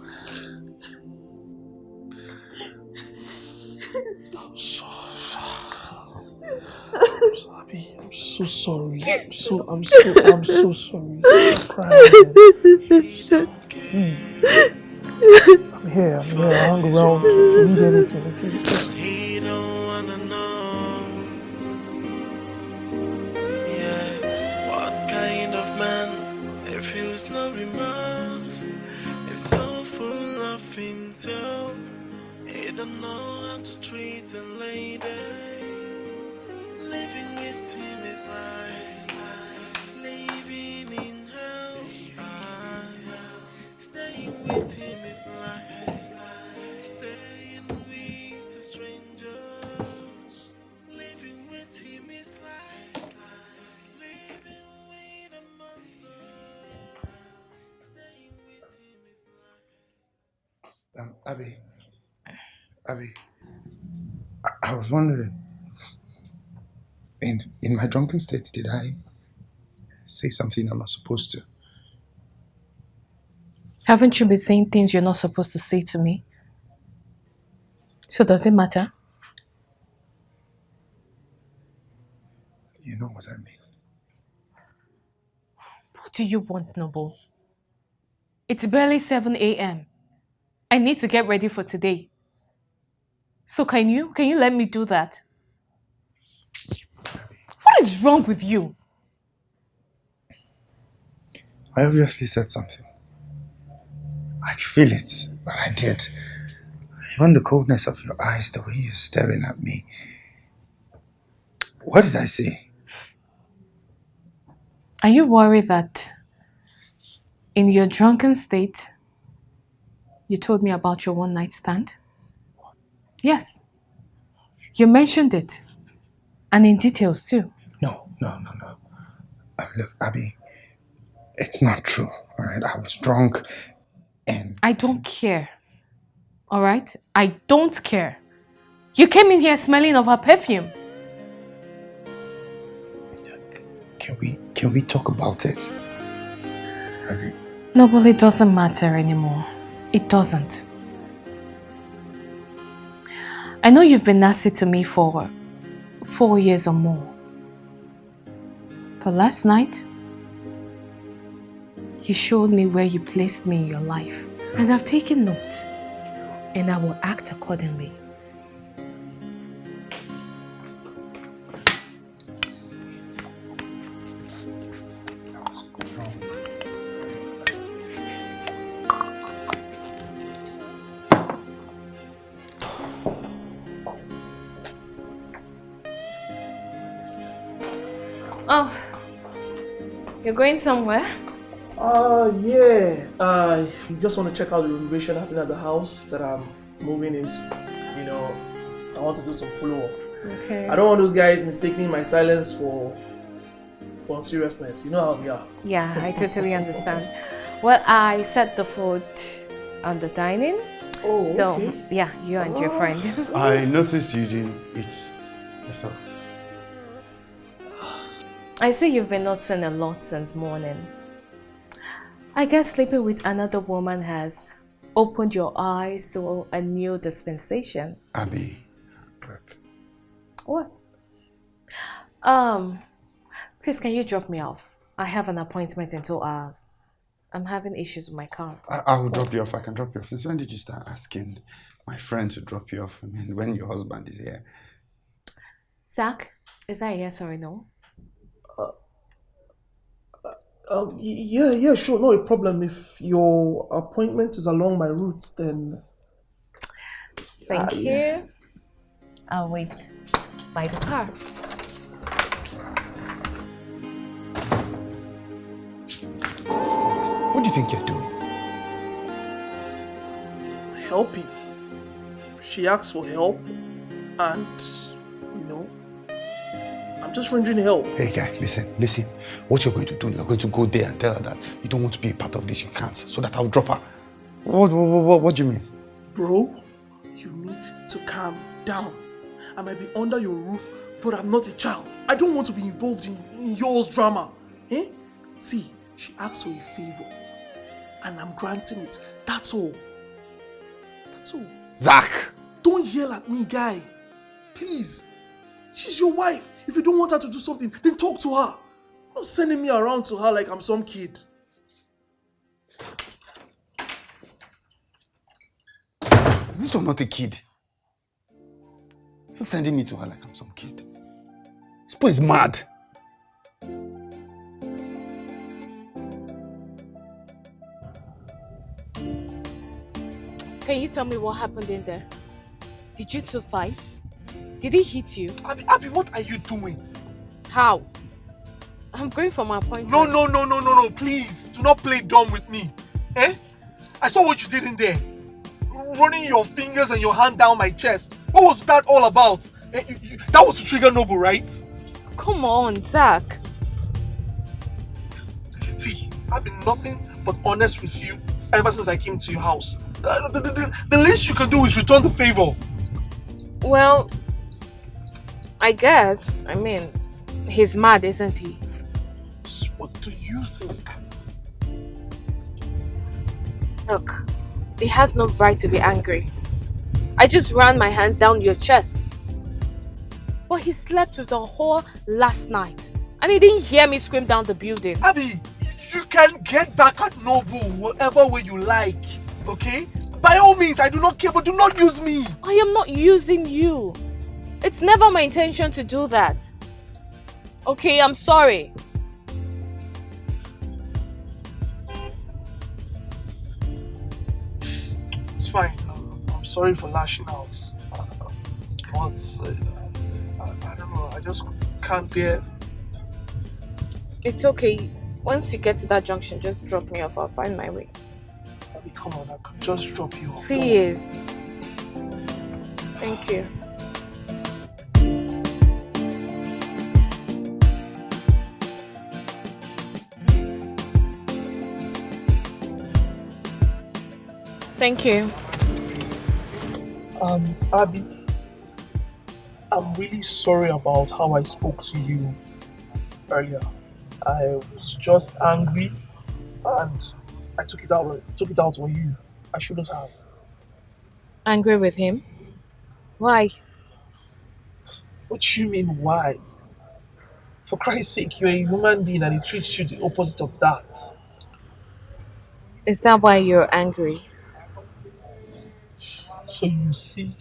Abby, I'm so sorry. I'm so sorry. Stop crying. I'm here. I'll hang around if you need anything, okay? He don't wanna know. Yeah, what kind of man feels no remorse? It's so full of himself. He don't know how to treat a lady. Living with him is like living in hell. Staying with him is like staying with a stranger. Living with him is like living with a monster. Staying with him is like. Abby, I was wondering, in my drunken state, did I say something I'm not supposed to? Haven't you been saying things you're not supposed to say to me? So does it matter? You know what I mean. What do you want, Noble? It's barely 7 a.m. I need to get ready for today. So can you let me do that? What is wrong with you? I obviously said something. I could feel it, but I did. Even the coldness of your eyes, the way you're staring at me. What did I say? Are you worried that in your drunken state, you told me about your one night stand? Yes. You mentioned it. And in details too. No. Look, Abby, it's not true, alright? I was drunk and... I don't care. Alright? I don't care. You came in here smelling of her perfume. Can we talk about it? Abby. No, but it doesn't matter anymore. It doesn't. I know you've been nasty to me for 4 years or more. But last night, you showed me where you placed me in your life. And I've taken note. And I will act accordingly. Oh, you're going somewhere? Yeah. I just want to check out the renovation happening at the house that I'm moving into. You know, I want to do some follow-up. Okay. I don't want those guys mistaking my silence for seriousness. You know how we are. Yeah, I totally understand. Well, I set the food on the dining. Oh, okay. So, yeah, you and your friend. I noticed you didn't eat yourself. I see you've been noticing a lot since morning. I guess sleeping with another woman has opened your eyes to a new dispensation. Abby, look. What? Please, can you drop me off? I have an appointment in 2 hours. I'm having issues with my car. I'll drop you off. I can drop you off. Since when did you start asking my friend to drop you off? I mean, when your husband is here. Zach, is that a yes or a no? Yeah, sure, no problem. If your appointment is along my routes, then... Thank you. Yeah. I'll wait by the car. What do you think you're doing? Helping. She asked for help, and, you know, I'm just rendering help. Hey guy, listen. What you're going to do, you're going to go there and tell her that you don't want to be a part of this, you can't, so that I'll drop her. What do you mean? Bro, you need to calm down. I might be under your roof, but I'm not a child. I don't want to be involved in yours drama. Eh? See, she asked for a favor, and I'm granting it. That's all. Zach! Don't yell at me, guy. Please. She's your wife. If you don't want her to do something, then talk to her. Not sending me around to her like I'm some kid. Is this one not a kid? He's not sending me to her like I'm some kid. This boy is mad. Can you tell me what happened in there? Did you two fight? Did he hit you? Abby, what are you doing? How? I'm going for my appointment. No, please. Do not play dumb with me. Eh? I saw what you did in there. Running your fingers and your hand down my chest. What was that all about? That was to trigger Noble, right? Come on, Zach. See, I've been nothing but honest with you ever since I came to your house. The least you can do is return the favor. Well, I guess. I mean, he's mad, isn't he? What do you think? Look, he has no right to be angry. I just ran my hand down your chest. But he slept with a whore last night. And he didn't hear me scream down the building. Abby, you can get back at Noble whatever way you like, okay? By all means, I do not care, but do not use me. I am not using you. It's never my intention to do that. Okay, I'm sorry. It's fine. I'm sorry for lashing out. But I don't know. I just can't bear. It's okay. Once you get to that junction, just drop me off. I'll find my way. Abby, come on. I could just drop you off. Please. Thank you. Thank you. Abby, I'm really sorry about how I spoke to you earlier. I was just angry and I took it out on you. I shouldn't have. Angry with him? Why? What do you mean why? For Christ's sake, you're a human being and he treats you the opposite of that. Is that why you're angry? So you see,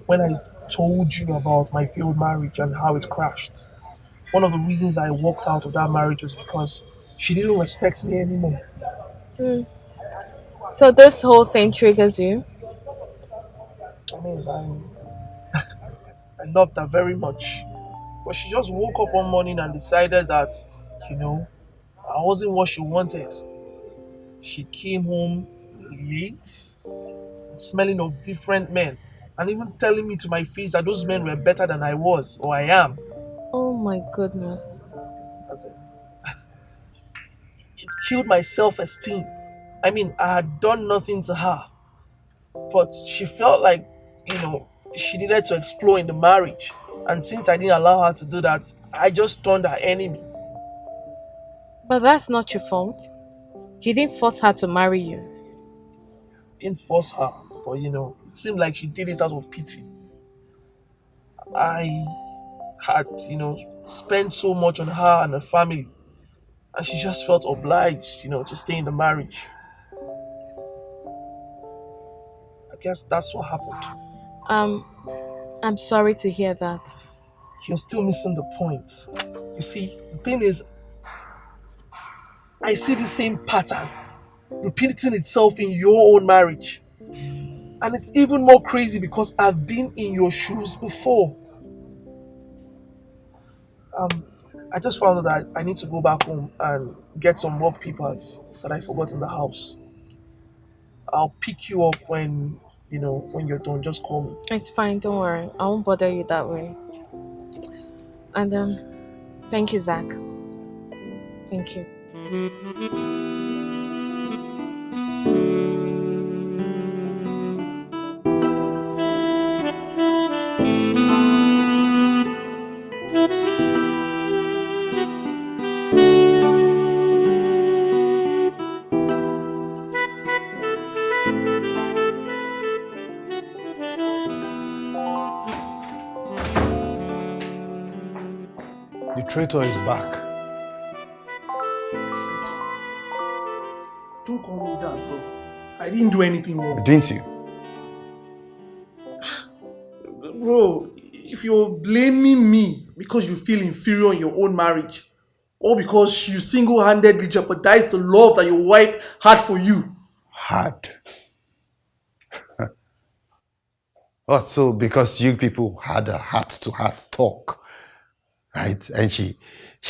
when I told you about my failed marriage and how it crashed, one of the reasons I walked out of that marriage was because she didn't respect me anymore. So this whole thing triggers you? I mean, I loved her very much. But she just woke up one morning and decided that, I wasn't what she wanted. She came home late, smelling of different men, and even telling me to my face that those men were better than I was or I am. Oh my goodness. That's it. It killed my self-esteem. I mean, I had done nothing to her, but she felt like, she needed to explore in the marriage. And since I didn't allow her to do that, I just turned her enemy. But that's not your fault. You didn't force her to marry you. Didn't force her, but it seemed like she did it out of pity. I had, spent so much on her and her family, and she just felt obliged, to stay in the marriage. I guess that's what happened. I'm sorry to hear that. You're still missing the point. You see, the thing is, I see the same pattern repeating itself in your own marriage. And it's even more crazy because I've been in your shoes before. I just found out that I need to go back home and get some work papers that I forgot in the house. I'll pick you up when you're done. Just call me. It's fine, don't worry. I won't bother you that way. And thank you, Zach. Thank you. The traitor is back. Don't call me that, bro. I didn't do anything wrong. Didn't you? Bro, if you're blaming me because you feel inferior in your own marriage, or because you single-handedly jeopardized the love that your wife had for you. Had? What, so because you people had a heart-to-heart talk, right? And she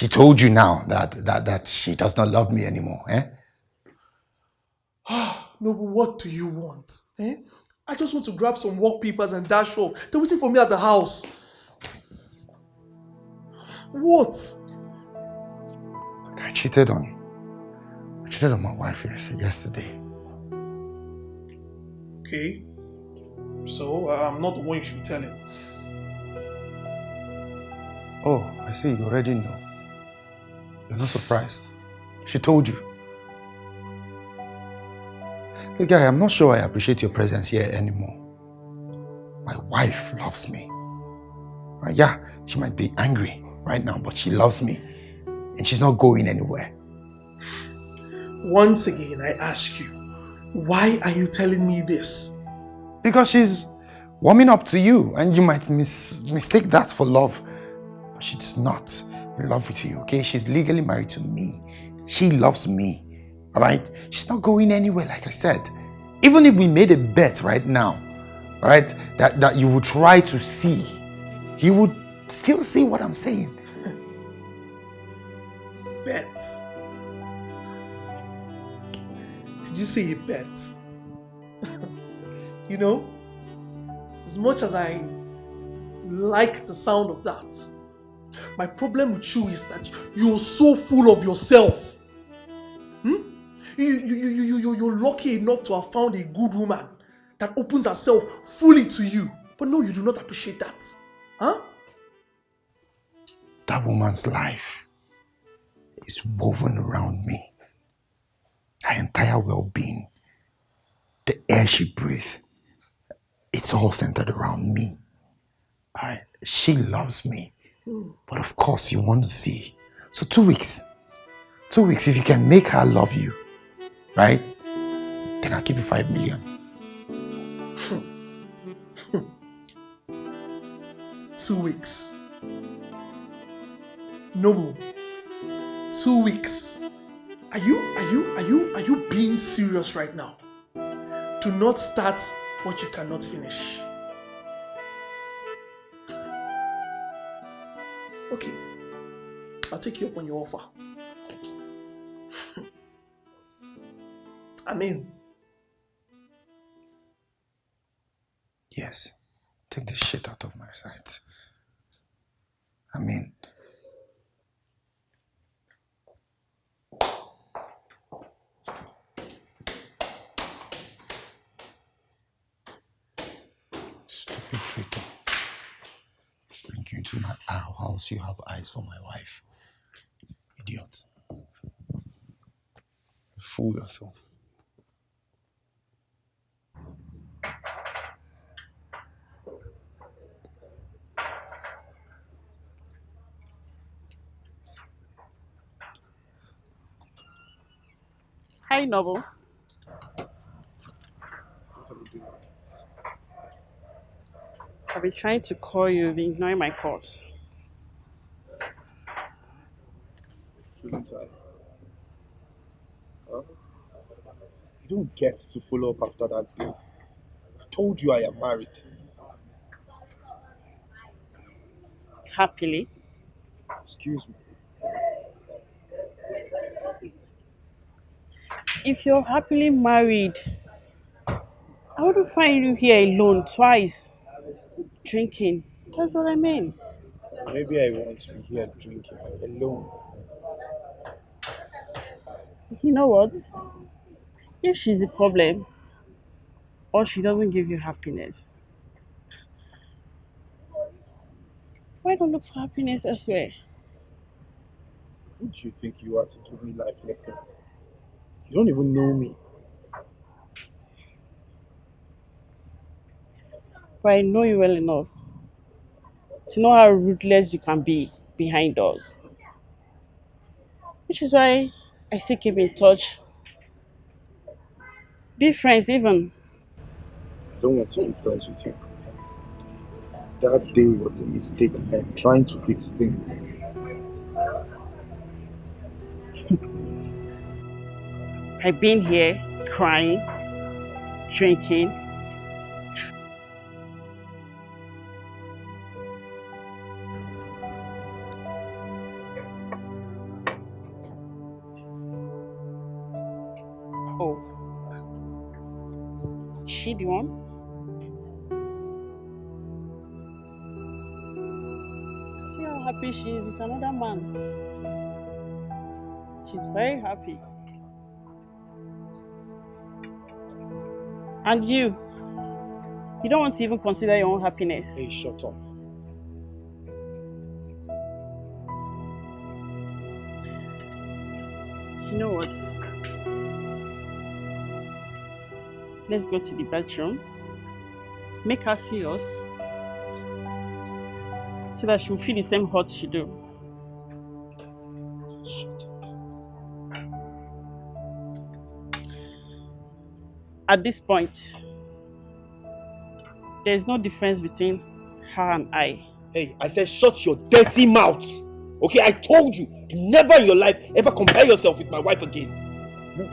told you now that she does not love me anymore, eh? No, but what do you want? I just want to grab some work papers and dash off. They're waiting for me at the house. What? I cheated on my wife yesterday. Okay. So, I'm not the one you should be telling. Oh, I see, you already know. You're not surprised. She told you. Hey guy, I'm not sure I appreciate your presence here anymore. My wife loves me. Yeah, she might be angry right now, but she loves me. And she's not going anywhere. Once again, I ask you, Why are you telling me this? Because she's warming up to you, and you might mistake that for love. But she's not in love with you, okay? She's legally married to me. She loves me, all right? She's not going anywhere, like I said. Even if we made a bet right now, all right, that you would try to see, you would still see what I'm saying. Bet? Did you say a bet? You know, as much as I like the sound of that, my problem with you is that you're so full of yourself. You're lucky enough to have found a good woman that opens herself fully to you. But no, you do not appreciate that. Huh? That woman's life is woven around me. Her entire well-being, the air she breathes, it's all centered around me. All right? She loves me. But of course you want to see. So 2 weeks. 2 weeks, if you can make her love you, right? Then I'll give you 5 million. 2 weeks. Noble. 2 weeks. Are you being serious right now? Do not start what you cannot finish. Okay. I'll take you up on your offer. I'm in. Yes. Take this shit out of my sight. I mean, stupid tricky. Bring you into my house, you have eyes for my wife. Idiot. Fool yourself. Hi, Noble. I've been trying to call you, you've been ignoring my calls. Shouldn't I? Huh? You don't get to follow up after that day. I told you I am married. Happily. Excuse me. If you're happily married, I wouldn't find you here alone twice, drinking. That's what I mean. Maybe I want to be here drinking alone. You know what? If she's a problem, or she doesn't give you happiness, why don't look for happiness elsewhere? Who do you think you are to give me life lessons? You don't even know me. But I know you well enough to know how ruthless you can be behind doors. Which is why I still keep in touch. Be friends even. I don't want to be friends with you. That day was a mistake and I'm trying to fix things. I've been here crying, drinking. Oh, is she the one? See how happy she is with another man. She's very happy. And you don't want to even consider your own happiness. Hey, shut up. You know what? Let's go to the bedroom. Make her see us. So that she'll feel the same hurt she do. At this point, there is no difference between her and I. Hey, I said shut your dirty mouth. Okay, I told you to never in your life ever compare yourself with my wife again. No.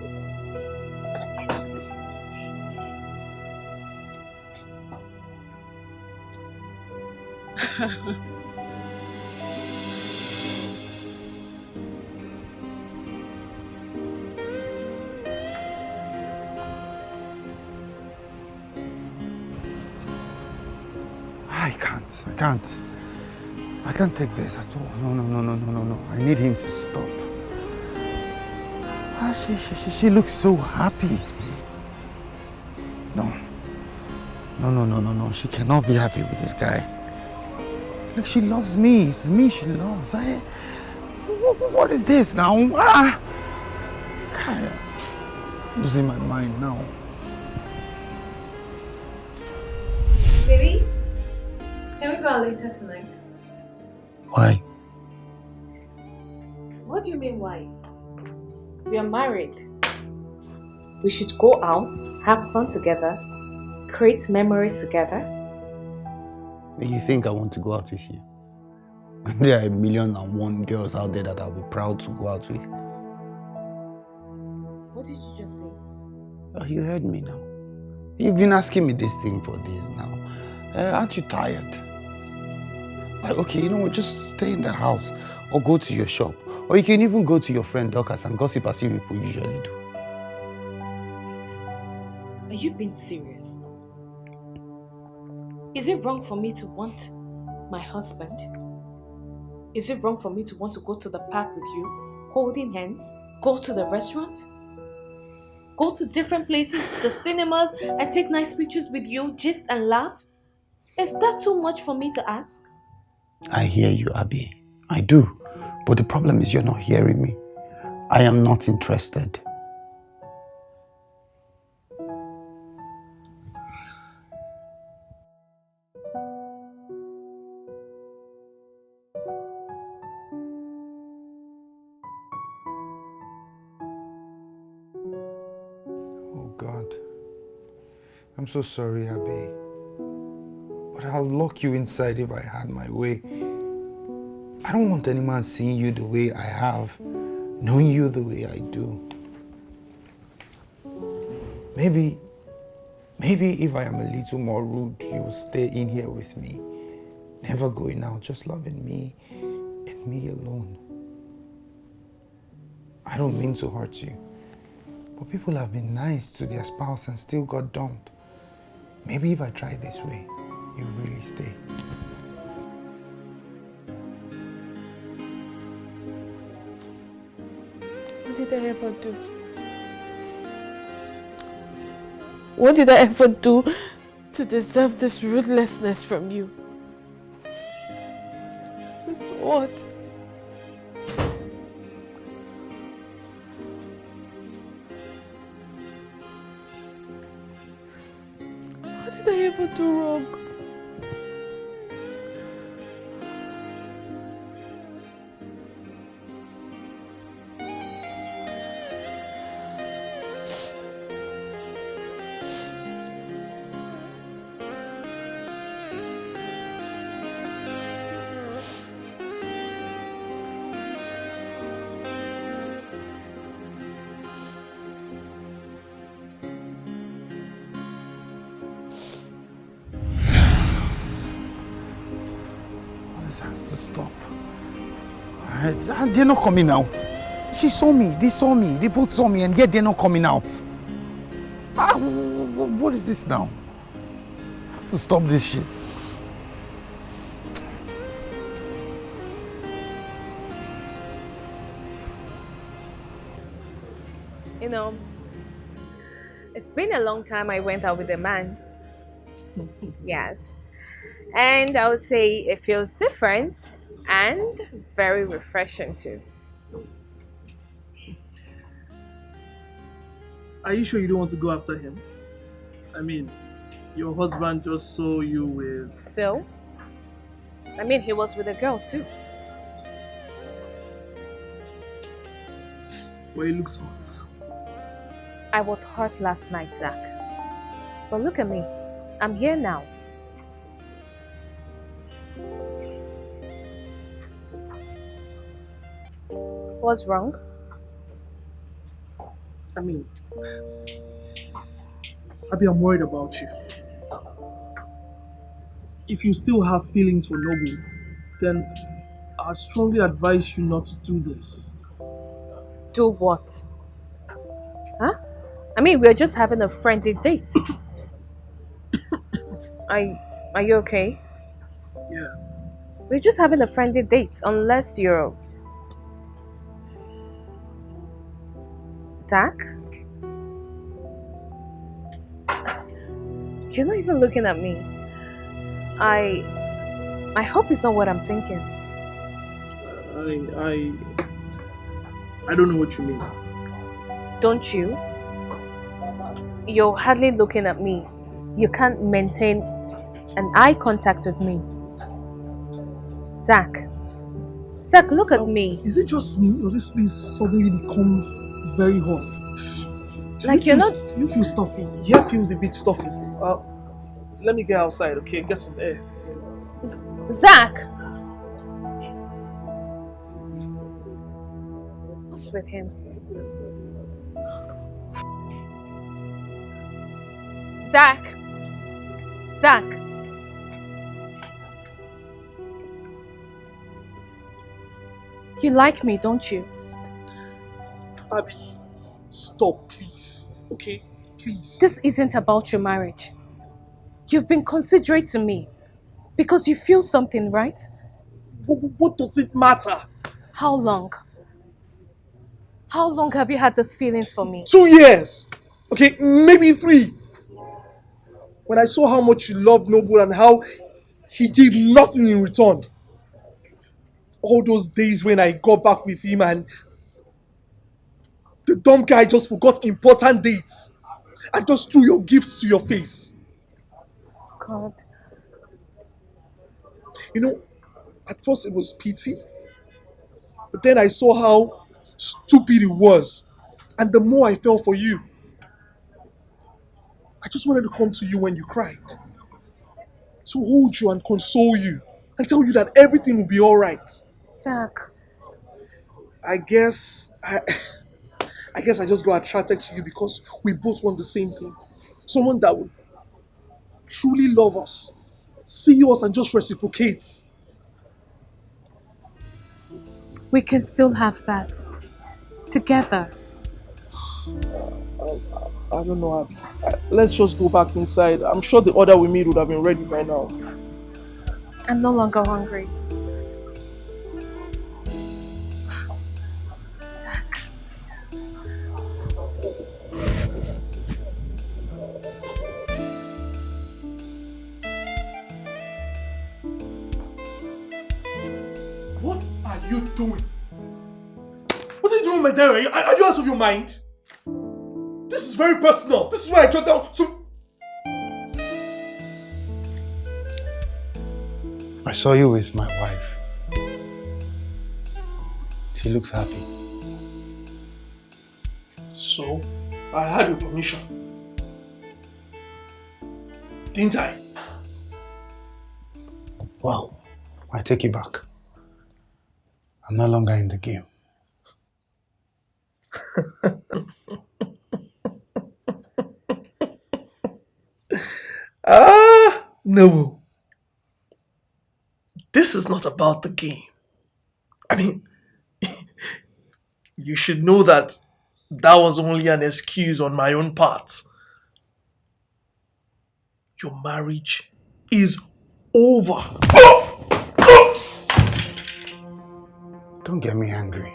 I can't take this at all. No. I need him to stop. She looks so happy. No. She cannot be happy with this guy. Like, she loves me. It's me she loves. What is this now? God, I'm losing my mind now. Baby, can we go out later tonight? Why? What do you mean why? We are married. We should go out, have fun together, create memories together. You think I want to go out with you? There are 1,000,001 girls out there that I'll be proud to go out with. What did you just say? Oh, you heard me now. You've been asking me this thing for days now. Aren't you tired? Okay, you know what? Just stay in the house or go to your shop. Or you can even go to your friend Dorcas and gossip as you people usually do. Are you being serious? Is it wrong for me to want my husband? Is it wrong for me to want to go to the park with you, holding hands, go to the restaurant, go to different places, the cinemas, and take nice pictures with you, gist and laugh? Is that too much for me to ask? I hear you, Abby. I do. But the problem is you're not hearing me. I am not interested. Oh God. I'm so sorry, Abby. But I'll lock you inside if I had my way. I don't want any man seeing you the way I have, knowing you the way I do. Maybe if I am a little more rude, you'll stay in here with me, never going out, just loving me and me alone. I don't mean to hurt you, but people have been nice to their spouse and still got dumped. Maybe if I try this way, you really stay. What did I ever do? What did I ever do to deserve this ruthlessness from you? Just what? What did I ever do wrong? This has to stop. They're not coming out. She saw me, they both saw me, and yet they're not coming out. What is this now? I have to stop this shit. You know, it's been a long time I went out with a man. Yes. And I would say it feels different and very refreshing too. Are you sure you don't want to go after him? I mean, your husband just saw you with... So? I mean, he was with a girl too. Well, he looks hot. I was hurt last night, Zach. But look at me. I'm here now. What's wrong? I mean, Abby, I'm worried about you. If you still have feelings for Noble, then I strongly advise you not to do this. Do what? Huh? I mean, we're just having a friendly date. Are you okay? Yeah. We're just having a friendly date, unless you're... Zach? You're not even looking at me. I hope it's not what I'm thinking. I don't know what you mean. Don't you? You're hardly looking at me. You can't maintain an eye contact with me. Zach, look at me. Is it just me or this place suddenly become very hot? Like you're not... You feel stuffy. Here feels a bit stuffy. Let me get outside, okay? Get some air. Zach! What's with him? Zach! You like me, don't you? Abby, stop, please. Okay? Please. This isn't about your marriage. You've been considerate to me. Because you feel something, right? What does it matter? How long? How long have you had these feelings for me? 2 years. Okay, maybe 3. When I saw how much you loved Noble and how he gave nothing in return. All those days when I got back with him and the dumb guy just forgot important dates and just threw your gifts to your face. God. You know, at first it was pity, but then I saw how stupid it was, and the more I fell for you. I just wanted to come to you when you cried, to hold you and console you, and tell you that everything will be alright. Zach. I guess I just got attracted to you because we both want the same thing. Someone that would truly love us, see us and just reciprocate. We can still have that. Together. I don't know, Abby. Let's just go back inside. I'm sure the order we made would have been ready by now. I'm no longer hungry. Zach. What are you doing? What are you doing, my dear? Are you out of your mind? This is very personal. This is why I jot down some... I saw you with my wife. She looks happy. So, I had your permission. Didn't I? Well, I take it back. I'm no longer in the game. No. This is not about the game. I mean, you should know that was only an excuse on my own part. Your marriage is over. Don't get me angry.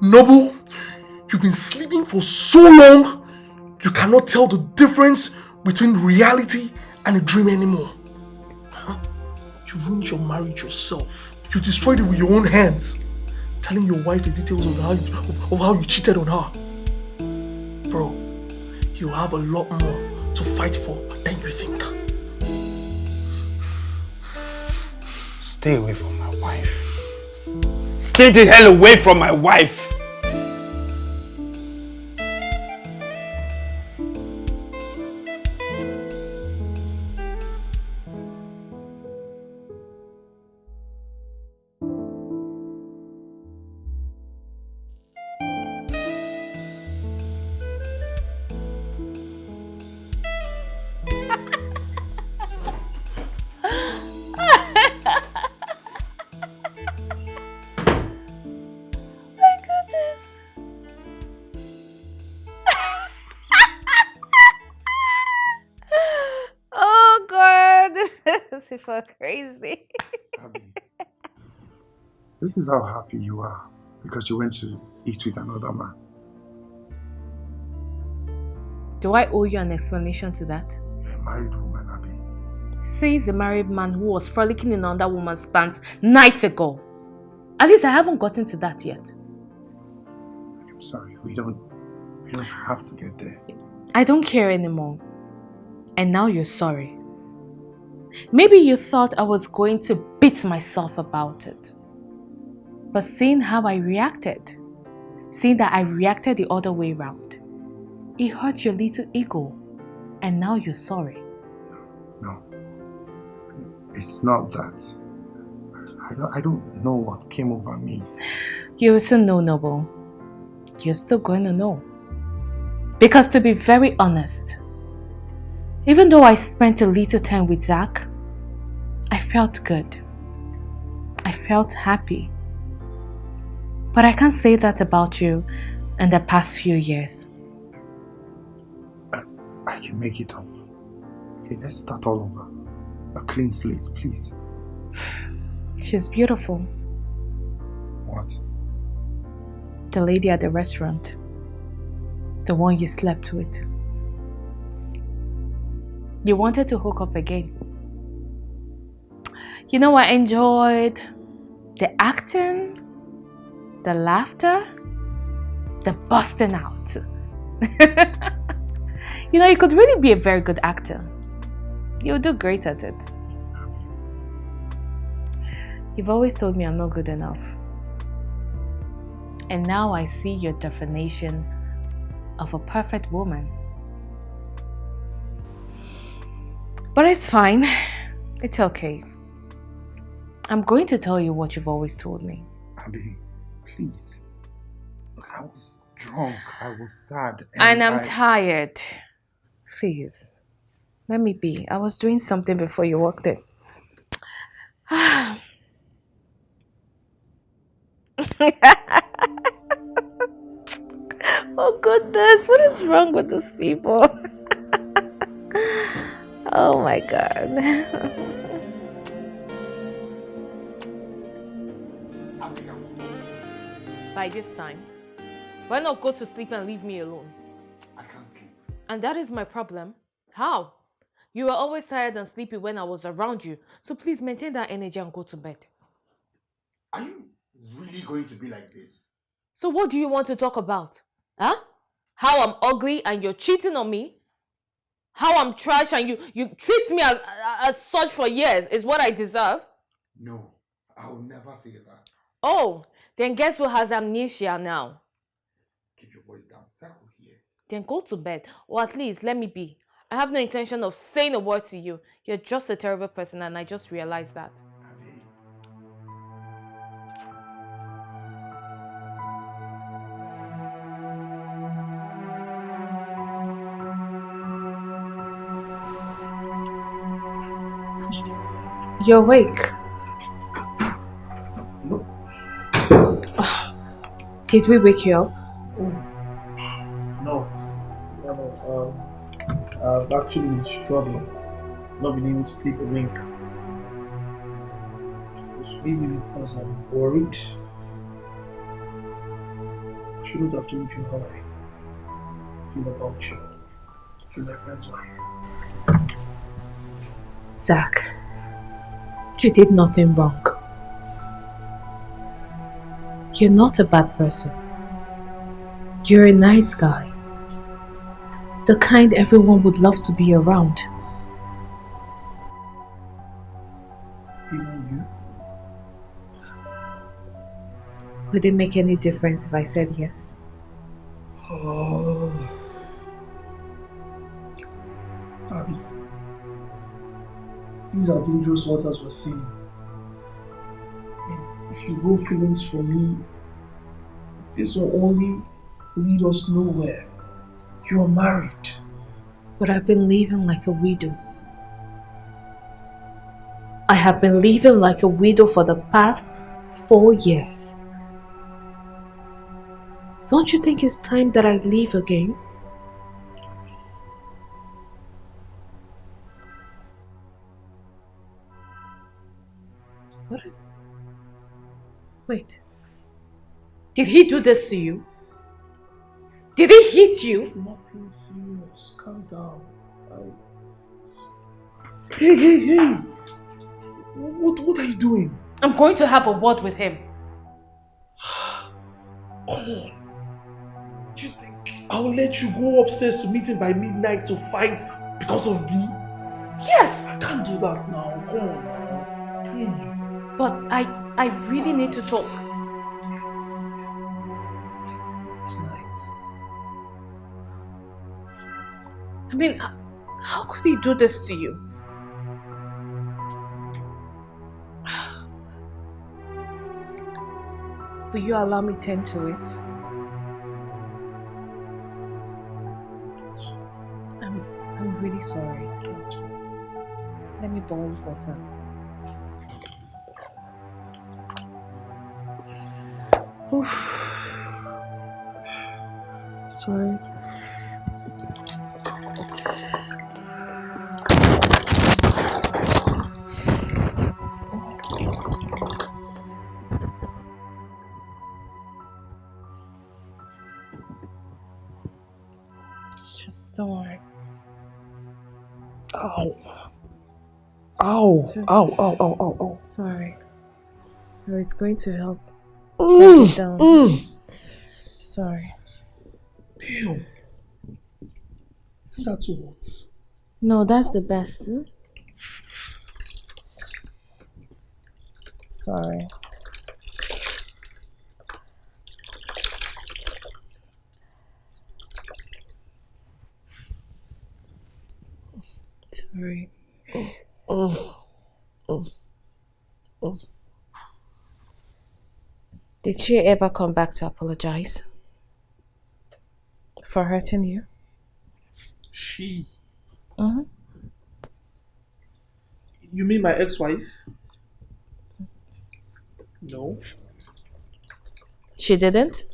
Noble, you've been sleeping for so long, you cannot tell the difference between reality and a dream anymore. You ruined your marriage yourself. You destroyed it with your own hands, telling your wife the details of how you cheated on her. Bro, you have a lot more to fight for than you think. Stay away from my wife. Stay the hell away from my wife. for crazy. Abby, this is how happy you are because you went to eat with another man. Do I owe you an explanation to that? You're a married woman, Abby. Says a married man who was frolicking in another woman's pants nights ago. At least I haven't gotten to that yet. I'm sorry, we don't have to get there. I don't care anymore. And now you're sorry. Maybe you thought I was going to beat myself about it. But seeing how I reacted, seeing that I reacted the other way around, it hurt your little ego. And now you're sorry. No. It's not that. I don't know what came over me. You will soon know, Noble. You're still going to know. Because to be very honest, even though I spent a little time with Zach, I felt good. I felt happy. But I can't say that about you in the past few years. I can make it up. Okay, let's start all over. A clean slate, please. She's beautiful. What? The lady at the restaurant. The one you slept with. You wanted to hook up again. You know, I enjoyed the acting, the laughter, the busting out. You know, you could really be a very good actor. You'll do great at it. You've always told me I'm not good enough. And now I see your definition of a perfect woman. But it's fine. It's okay. I'm going to tell you what you've always told me. Abby, please. Look, I was drunk. I was sad. And I'm tired. Please. Let me be. I was doing something before you walked in. Oh goodness, what is wrong with these people? Oh my God. By this time, why not go to sleep and leave me alone? I can't sleep. And that is my problem. How? You were always tired and sleepy when I was around you. So please maintain that energy and go to bed. Are you really going to be like this? So what do you want to talk about? Huh? How I'm ugly and you're cheating on me? How I'm trash and you treat me as such for years is what I deserve? No, I'll never say that. Oh, then guess who has amnesia now? Keep your voice down. Circle here. Then go to bed, or at least let me be. I have no intention of saying a word to you. You're just a terrible person and I just realized that. You're awake. No. Did we wake you up? No. I've actually been struggling. Not been able to sleep a wink. It's maybe because I'm worried. I shouldn't have told you how I feel about you. You're my friend's wife. Zach, you did nothing wrong. You're not a bad person. You're a nice guy. The kind everyone would love to be around. Even you? Would it make any difference if I said yes? Oh. Abby. These are dangerous waters we're seeing. If you go feelings for me, this will only lead us nowhere. You're married. But I've been living like a widow. I have been living like a widow for the past 4 years. Don't you think it's time that I leave again? Wait. Did he do this to you? Did he hit you? It's nothing serious. Calm down. Hey! What are you doing? I'm going to have a word with him. Come on. You think I'll let you go upstairs to meet him by midnight to fight because of me? Yes! I can't do that now. Come on. Please. But I really need to talk. Tonight. I mean, how could he do this to you? Will you allow me to tend to it? I'm really sorry. Let me boil water. Sorry. Just don't worry. Ow. Ow. Sorry. No, it's going to help. Break it down. Sorry. Damn. Is that what? No, that's the best. Sorry. Sorry. Did she ever come back to apologize for hurting you? She? Uh-huh. You mean my ex-wife? No. She didn't?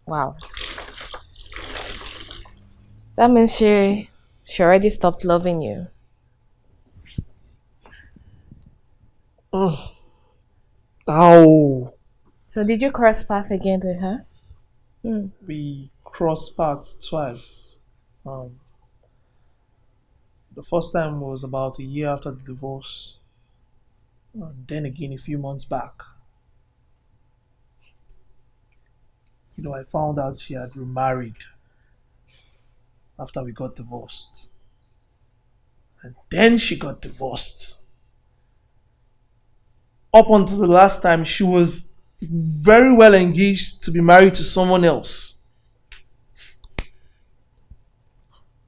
Wow. That means she already stopped loving you. Ow. So did you cross paths again with her? We crossed paths twice. The first time was about a year after the divorce. And then again a few months back. I found out she had remarried after we got divorced. And then she got divorced. Up until the last time, she was very well engaged to be married to someone else.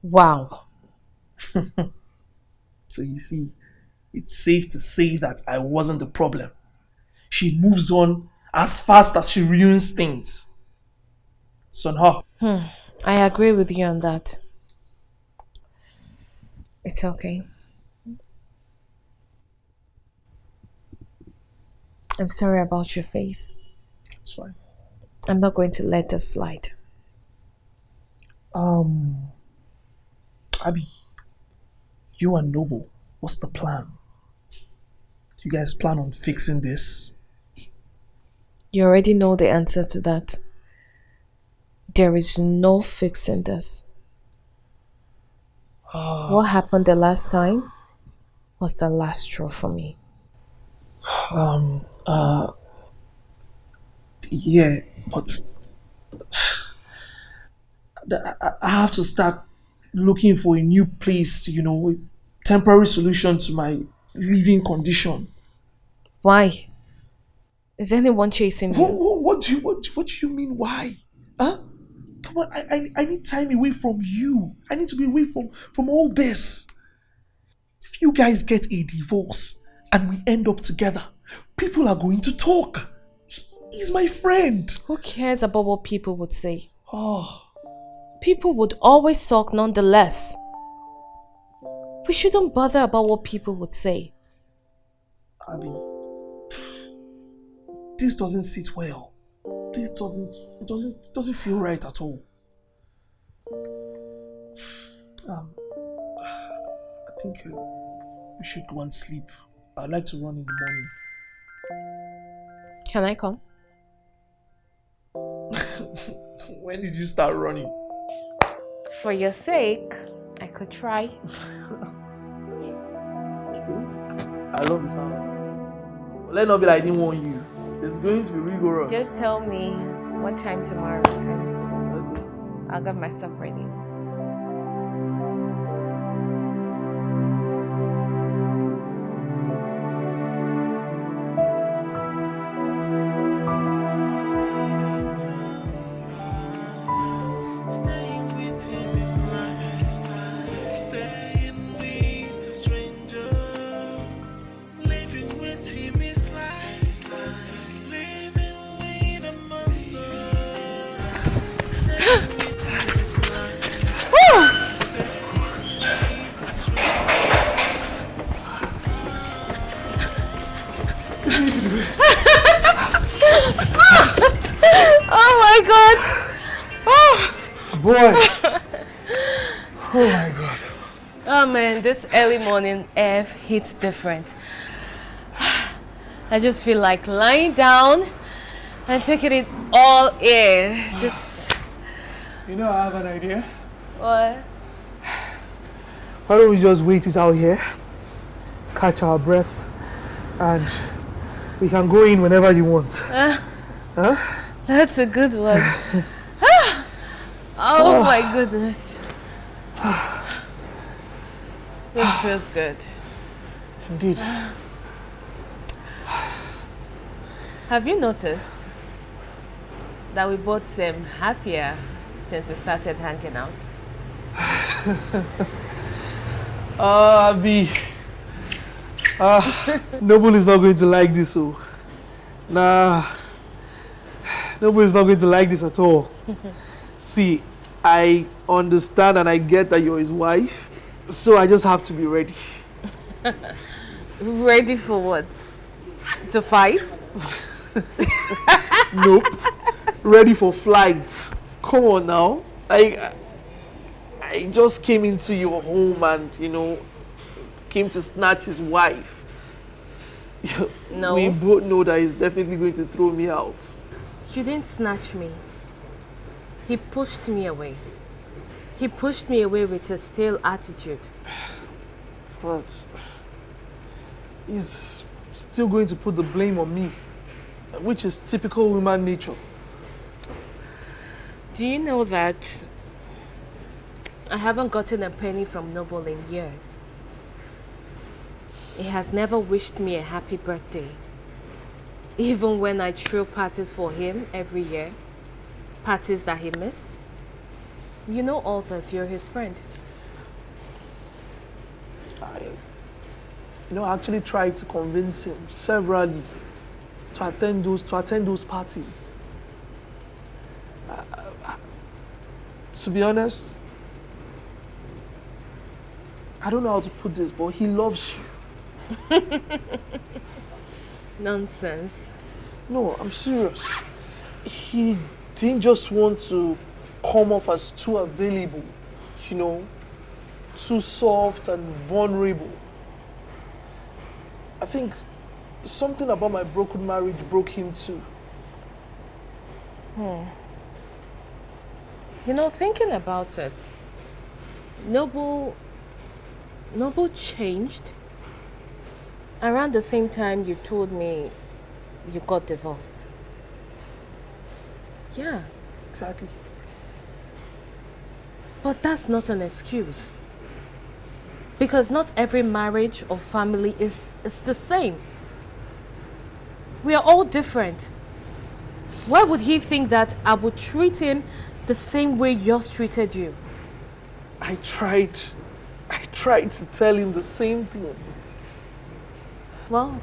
Wow. So you see, it's safe to say that I wasn't the problem. She moves on as fast as she ruins things. It's on her. I agree with you on that. It's okay. I'm sorry about your face. It's fine. I'm not going to let this slide. Abby, you and Noble, what's the plan? Do you guys plan on fixing this? You already know the answer to that. There is no fixing this. What happened the last time was the last straw for me. Yeah, but I have to start looking for a new place, a temporary solution to my living condition. Why? Is anyone chasing you? What do you mean, why? Huh? Come on, I need time away from you. I need to be away from all this. If you guys get a divorce and we end up together, people are going to talk. He's my friend. Who cares about what people would say? Oh. People would always talk nonetheless. We shouldn't bother about what people would say. Abby, this doesn't sit well. This doesn't feel right at all. I think we should go and sleep. I'd like to run in the morning. Can I come? When did you start running? For your sake, I could try. I love the sound. Let not be like I didn't warn you. It's going to be rigorous. Just tell me what time tomorrow and I'll get myself ready. Staying with him is life. Staying with a stranger. Living with him is life. Living with a monster. Staying with him is life. Staying with a stranger. Oh my god! Oh. Boy! Oh my god. Oh man, this early morning air hits different. I just feel like lying down and taking it all in. Just... You know, I have an idea. What? Why don't we just wait it out here, catch our breath, and we can go in whenever you want. Huh? That's a good one. Oh my goodness. This feels good. Indeed. Have you noticed that we both seem happier since we started hanging out? Noble is not going to like this, so. Nah. Noble is not going to like this at all. See, I understand and I get that you're his wife, so I just have to be ready. Ready for what? To fight? Nope. Ready for flight. Come on now. I just came into your home and, you know, came to snatch his wife. No. We both know that he's definitely going to throw me out. You didn't snatch me. He pushed me away. He pushed me away with his stale attitude. But he's still going to put the blame on me, which is typical human nature. Do you know that I haven't gotten a penny from Noble in years? He has never wished me a happy birthday. Even when I throw parties for him every year, parties that he missed. You know all this, you're his friend. I actually tried to convince him severally to attend those parties. To be honest, I don't know how to put this, but he loves you. Nonsense. No, I'm serious. He didn't just want to come off as too available, you know, too soft and vulnerable. I think something about my broken marriage broke him too. You know, thinking about it, Noble changed around the same time you told me you got divorced. Yeah. Exactly. But that's not an excuse. Because not every marriage or family is the same. We are all different. Why would he think that I would treat him the same way yours treated you? I tried to tell him the same thing. Well,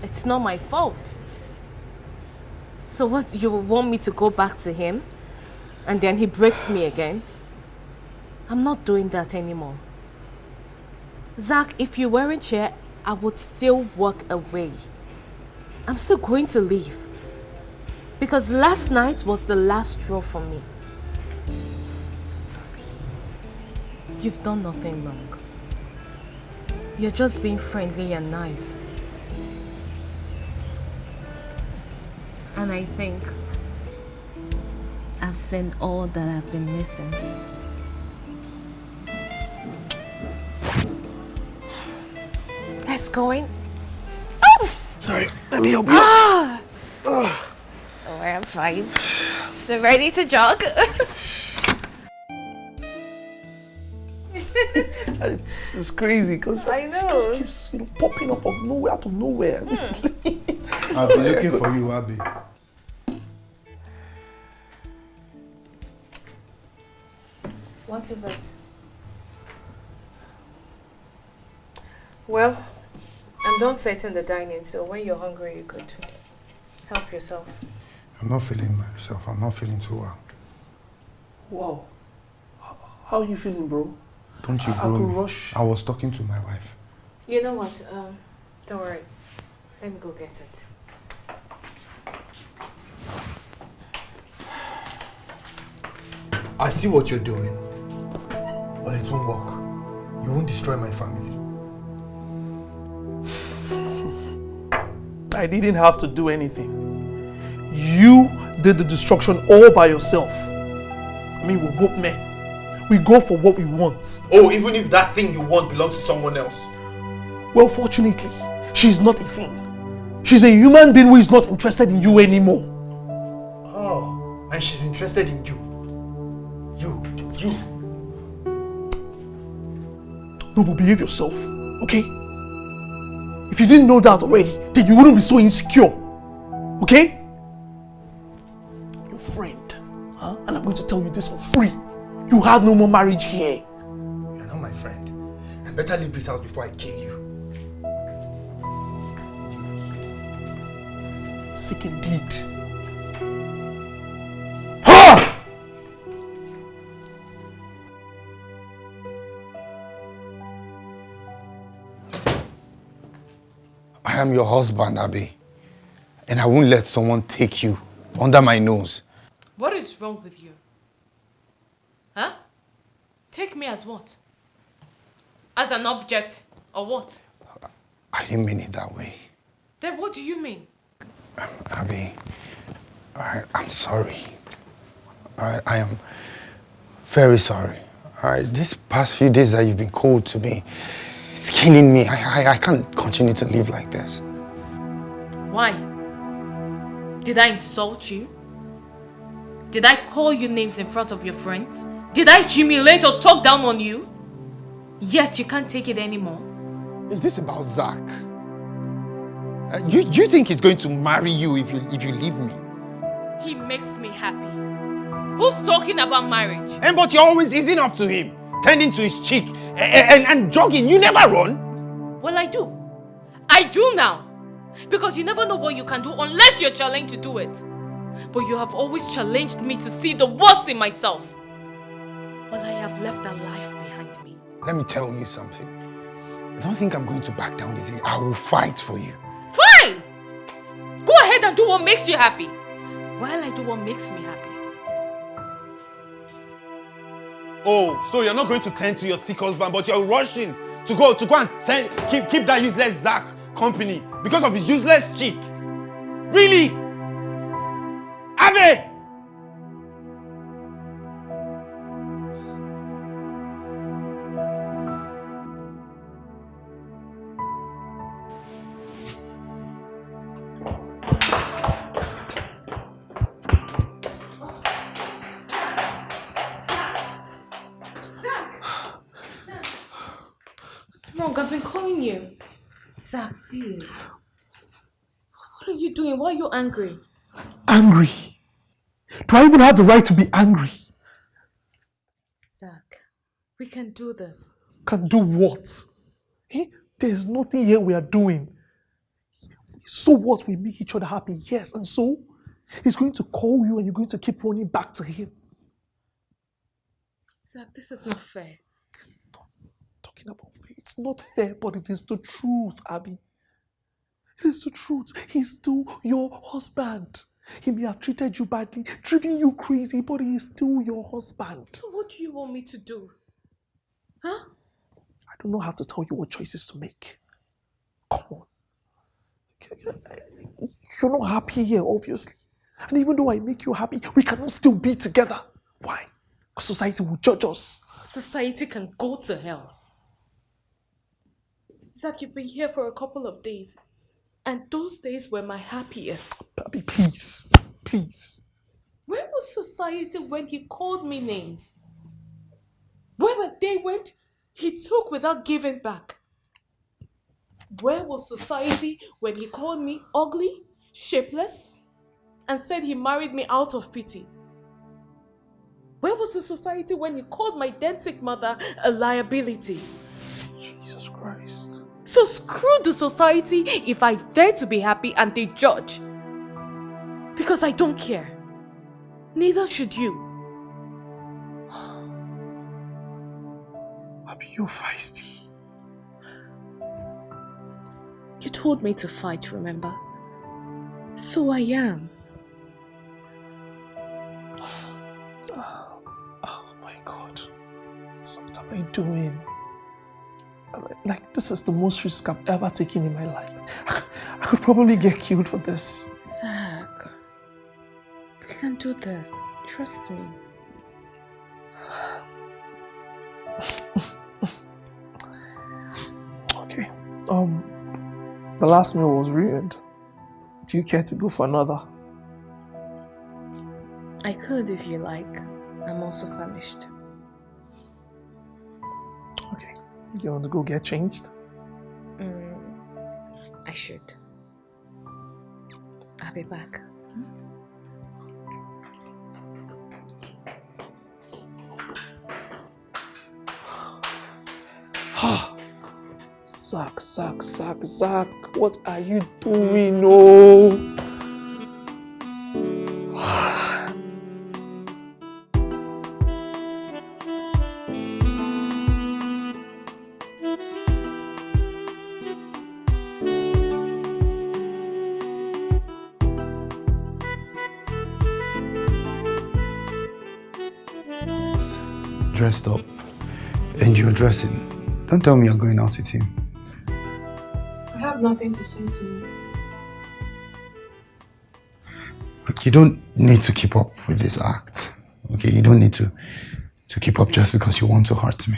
it's not my fault. So what, you want me to go back to him and then he breaks me again? I'm not doing that anymore. Zach, if you weren't here, I would still walk away. I'm still going to leave. Because last night was the last straw for me. You've done nothing wrong. You're just being friendly and nice. And I think I've seen all that I've been missing. Let's go in. Oops! Sorry, let me help you. Oh, I'm fine. Still ready to jog? It's crazy because I know. it just keeps popping up of nowhere, out of nowhere. I've been looking for you, Abby. What is it? Well, I'm done setting the dining, so when you're hungry, you could help yourself. I'm not feeling myself. I'm not feeling too well. Wow. How are you feeling, bro? Don't you I bro could me. rush. I was talking to my wife. You know what? Don't worry. Let me go get it. I see what you're doing, but it won't work. You won't destroy my family. I didn't have to do anything. You did the destruction all by yourself. I mean, we're both men. We go for what we want. Oh, even if that thing you want belongs to someone else. Well, fortunately, she's not a thing. She's a human being who is not interested in you anymore. Oh, and she's interested in you. You. No, but behave yourself, okay? If you didn't know that already, then you wouldn't be so insecure, okay? Your friend, huh? And I'm going to tell you this for free. You have no more marriage here. You're not my friend. I better leave this house before I kill you. Sick indeed. Ha! I am your husband, Abby. And I won't let someone take you under my nose. What is wrong with you? Huh? Take me as what? As an object or what? I didn't mean it that way. Then what do you mean? Abby, I'm sorry. Alright, I am very sorry. Alright, these past few days that you've been cold to me, it's killing me. I can't continue to live like this. Why? Did I insult you? Did I call you names in front of your friends? Did I humiliate or talk down on you? Yet you can't take it anymore. Is this about Zach? You think he's going to marry you if you leave me? He makes me happy. Who's talking about marriage? But you're always easing up to him, tending to his cheek and jogging. You never run. Well, I do. I do now. Because you never know what you can do unless you're challenged to do it. But you have always challenged me to see the worst in myself. But I have left that life behind me. Let me tell you something. I don't think I'm going to back down this. I will fight for you. Fine! Go ahead and do what makes you happy. While I do what makes me happy. Oh, so you're not going to tend to your sick husband, but you're rushing to go and keep that useless Zach company because of his useless chick. Really? Abby! Wrong, I've been calling you. Zach, please. What are you doing? Why are you angry? Angry? Do I even have the right to be angry? Zach, we can do this. Can do what? There's nothing here we are doing. So what? We make each other happy, yes, and so he's going to call you and you're going to keep running back to him. Zach, this is not fair. It's not talking about fair. It's not fair, but it is the truth, Abby. It is the truth. He's still your husband. He may have treated you badly, driven you crazy, but he is still your husband. So what do you want me to do? Huh? I don't know how to tell you what choices to make. Come on. You're not happy here, obviously. And even though I make you happy, we cannot still be together. Why? Because society will judge us. Society can go to hell. Zach, you've been here for a couple of days. And those days were my happiest. Baby, please. Please. Where was society when he called me names? Where were they when he took without giving back? Where was society when he called me ugly, shapeless, and said he married me out of pity? Where was the society when he called my dead sick mother a liability? Jesus Christ. So screw the society if I dare to be happy and they judge. Because I don't care. Neither should you. Abby, you're feisty. You told me to fight, remember? So I am. Oh my God. What am I doing? Like, this is the most risk I've ever taken in my life. I could probably get killed for this. Zach, we can do this. Trust me. Okay. The last meal was ruined. Do you care to go for another? I could if you like. I'm also famished. Okay. You want to go get changed? I should. I'll be back. Zach, what are you doing? No. Dressed up and you're dressing. Don't tell me you're going out with him. I have nothing to say to you. Look, you don't need to keep up with this act. Okay, you don't need to keep up just because you want to hurt me.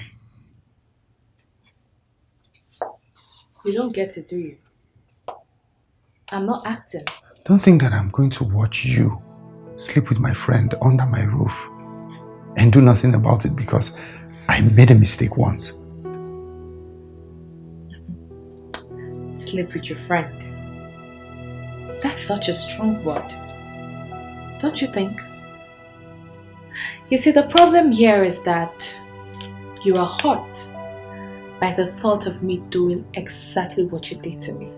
You don't get it, do you? I'm not acting. Don't think that I'm going to watch you sleep with my friend under my roof and do nothing about it because I made a mistake once. Sleep with your friend. That's such a strong word. Don't you think? You see, the problem here is that you are hurt by the thought of me doing exactly what you did to me.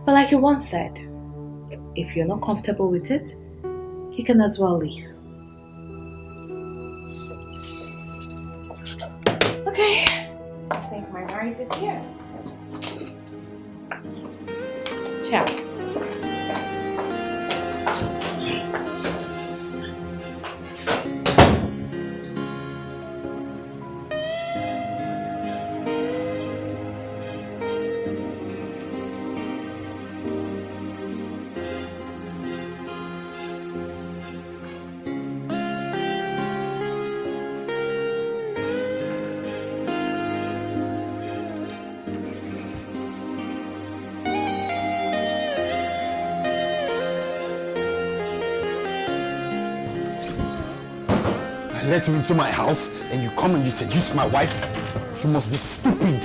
But like you once said, if you're not comfortable with it, you can as well leave. Okay, I think my ride is here. Ciao. I let you into my house and you come and you seduce my wife. You must be stupid.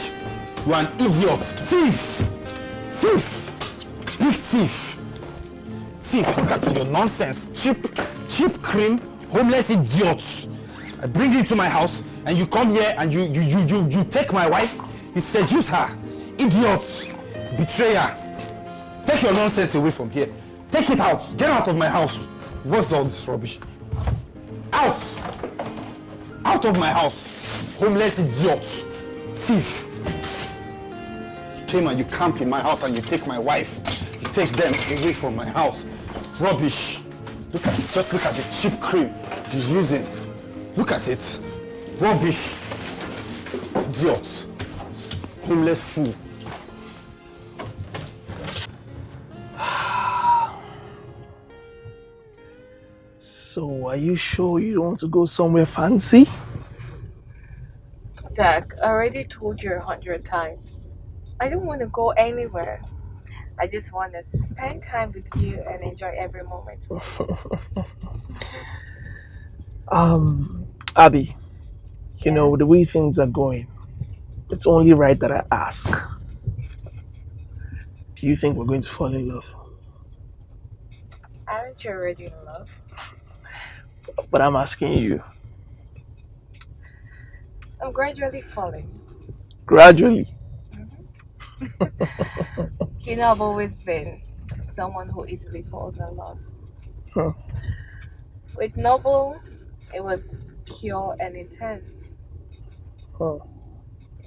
You are an idiot. Thief! Thief! Big thief! Thief, look at your nonsense. Cheap cream, homeless idiots. I bring you into my house and you come here and you take my wife, you seduce her. Idiots! Betrayer! Take your nonsense away from here. Take it out. Get out of my house. What's all this rubbish? Out! Out of my house! Homeless idiots! Thief! You came and you camp in my house and you take my wife. You take them away from my house. Rubbish! Just look at the cheap cream he's using. Look at it. Rubbish! Idiots! Homeless fool. So, are you sure you don't want to go somewhere fancy? Zach, I already told you 100 times. I don't want to go anywhere. I just want to spend time with you and enjoy every moment with you. Abby, you know, the way things are going, it's only right that I ask. Do you think we're going to fall in love? Aren't you already in love? But I'm asking you. I'm gradually falling. Gradually. You know, I've always been someone who easily falls in love. Huh. With Noble, it was pure and intense. Huh.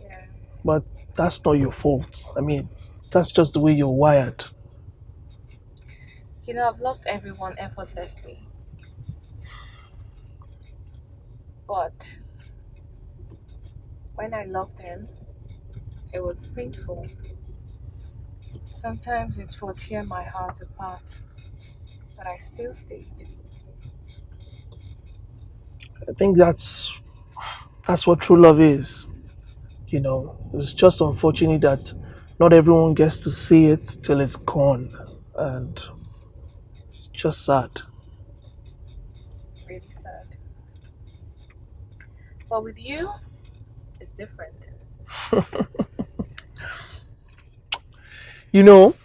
Yeah. But that's not your fault. I mean, that's just the way you're wired. You know, I've loved everyone effortlessly. But when I loved him, it was painful. Sometimes it would tear my heart apart, but I still stayed. I think that's what true love is. You know, it's just unfortunate that not everyone gets to see it till it's gone. And it's just sad. Really sad. But with you, it's different. You know,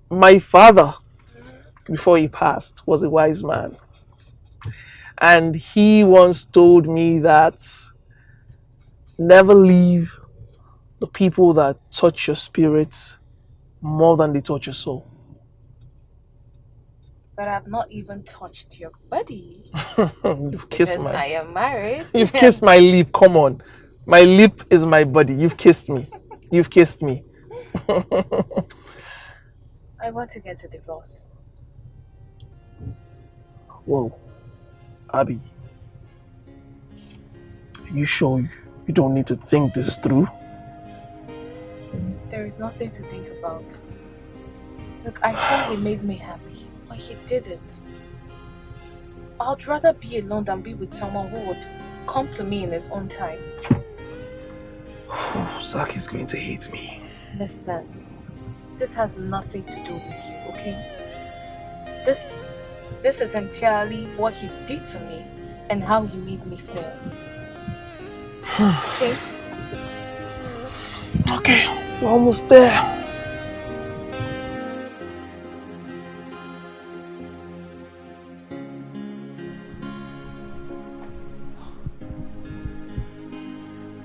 my father, before he passed, was a wise man. And he once told me that never leave the people that touch your spirit more than they touch your soul. But I've not even touched your body. You've kissed Because I am married. You've kissed my lip. Come on. My lip is my body. You've kissed me. You've kissed me. I want to get a divorce. Whoa. Abby. Are you sure you don't need to think this through? There is nothing to think about. Look, I thought he made me happy, but he didn't. I'd rather be alone than be with someone who would come to me in his own time. Zach is going to hate me. Listen, this has nothing to do with you, okay? This is entirely what he did to me and how he made me feel. Okay? Okay, we're almost there.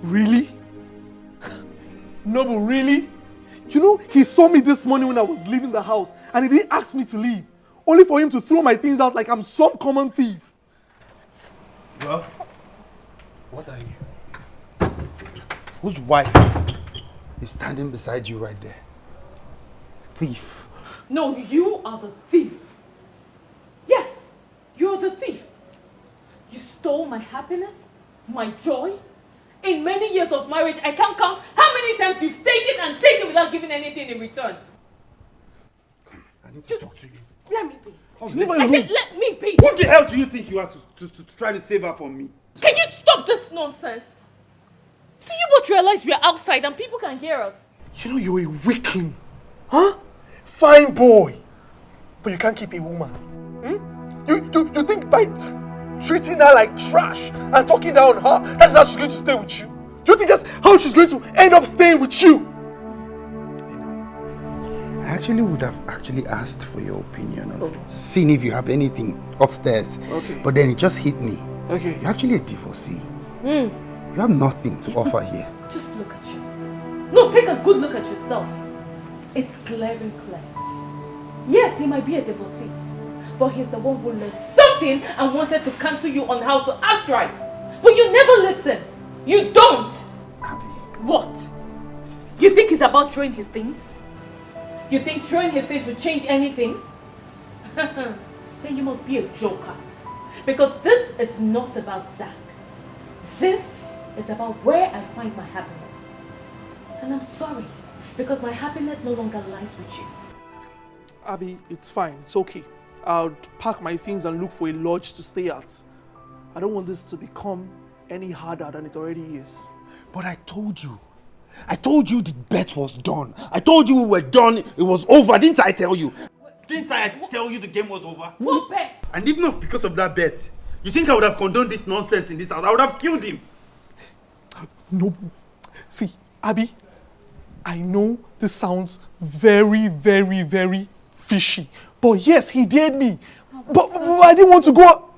Really? Noble, really? You know, he saw me this morning when I was leaving the house and he didn't ask me to leave. Only for him to throw my things out like I'm some common thief. Well, what are you? Whose wife is standing beside you right there? Thief. No, you are the thief. Yes, you're the thief. You stole my happiness, my joy. In many years of marriage, I can't count how many times you've taken and taken without giving anything in return. I need to talk to you. Let me be. I said, let me be. What the hell do you think you are to try to save her from me? Can you stop this nonsense? Do you both realize we're outside and people can hear us? You know you're a weakling. Huh? Fine boy. But you can't keep a woman. Hmm? You think by treating her like trash and talking down on her, that is how she's going to stay with you? Do you think that's how she's going to end up staying with you? You know, I actually would have asked for your opinion on seeing if you have anything upstairs. Okay. But then it just hit me. Okay. You're actually a divorcee. You have nothing to offer here. Just look at you. No, take a good look at yourself. It's clear and clear. Yes, he might be a divorcee, but he's the one who learned something and wanted to counsel you on how to act right. But you never listen. You don't. Abby. What? You think it's about throwing his things? You think throwing his things will change anything? Then you must be a joker. Because this is not about Zach. This is about where I find my happiness. And I'm sorry, because my happiness no longer lies with you. Abby, it's fine. It's okay. I'll pack my things and look for a lodge to stay at. I don't want this to become any harder than it already is. But I told you the bet was done. I told you we were done, it was over. Didn't I tell you? Didn't I tell you the game was over? What bet? And even if because of that bet, you think I would have condoned this nonsense in this house? I would have killed him. No. See, Abby, I know this sounds very, very, very fishy. But yes, he dared me. But I didn't want to go out.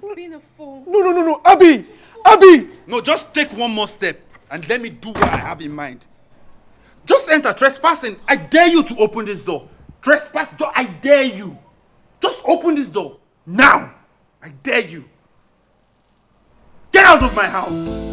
I've been a fool. No. Abby! No, just take one more step and let me do what I have in mind. Just enter trespassing. I dare you to open this door. Trespass, I dare you. Just open this door. Now. I dare you. Get out of my house.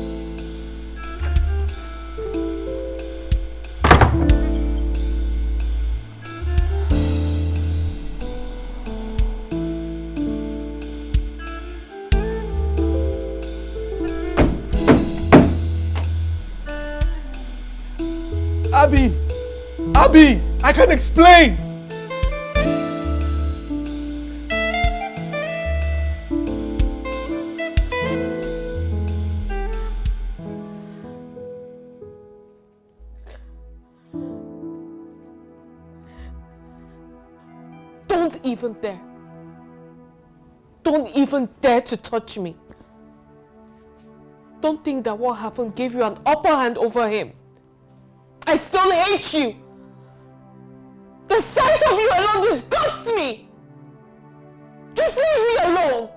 Abby, I can explain. Don't even dare. Don't even dare to touch me. Don't think that what happened gave you an upper hand over him. I still hate you. The sight of you alone disgusts me. Just leave me alone.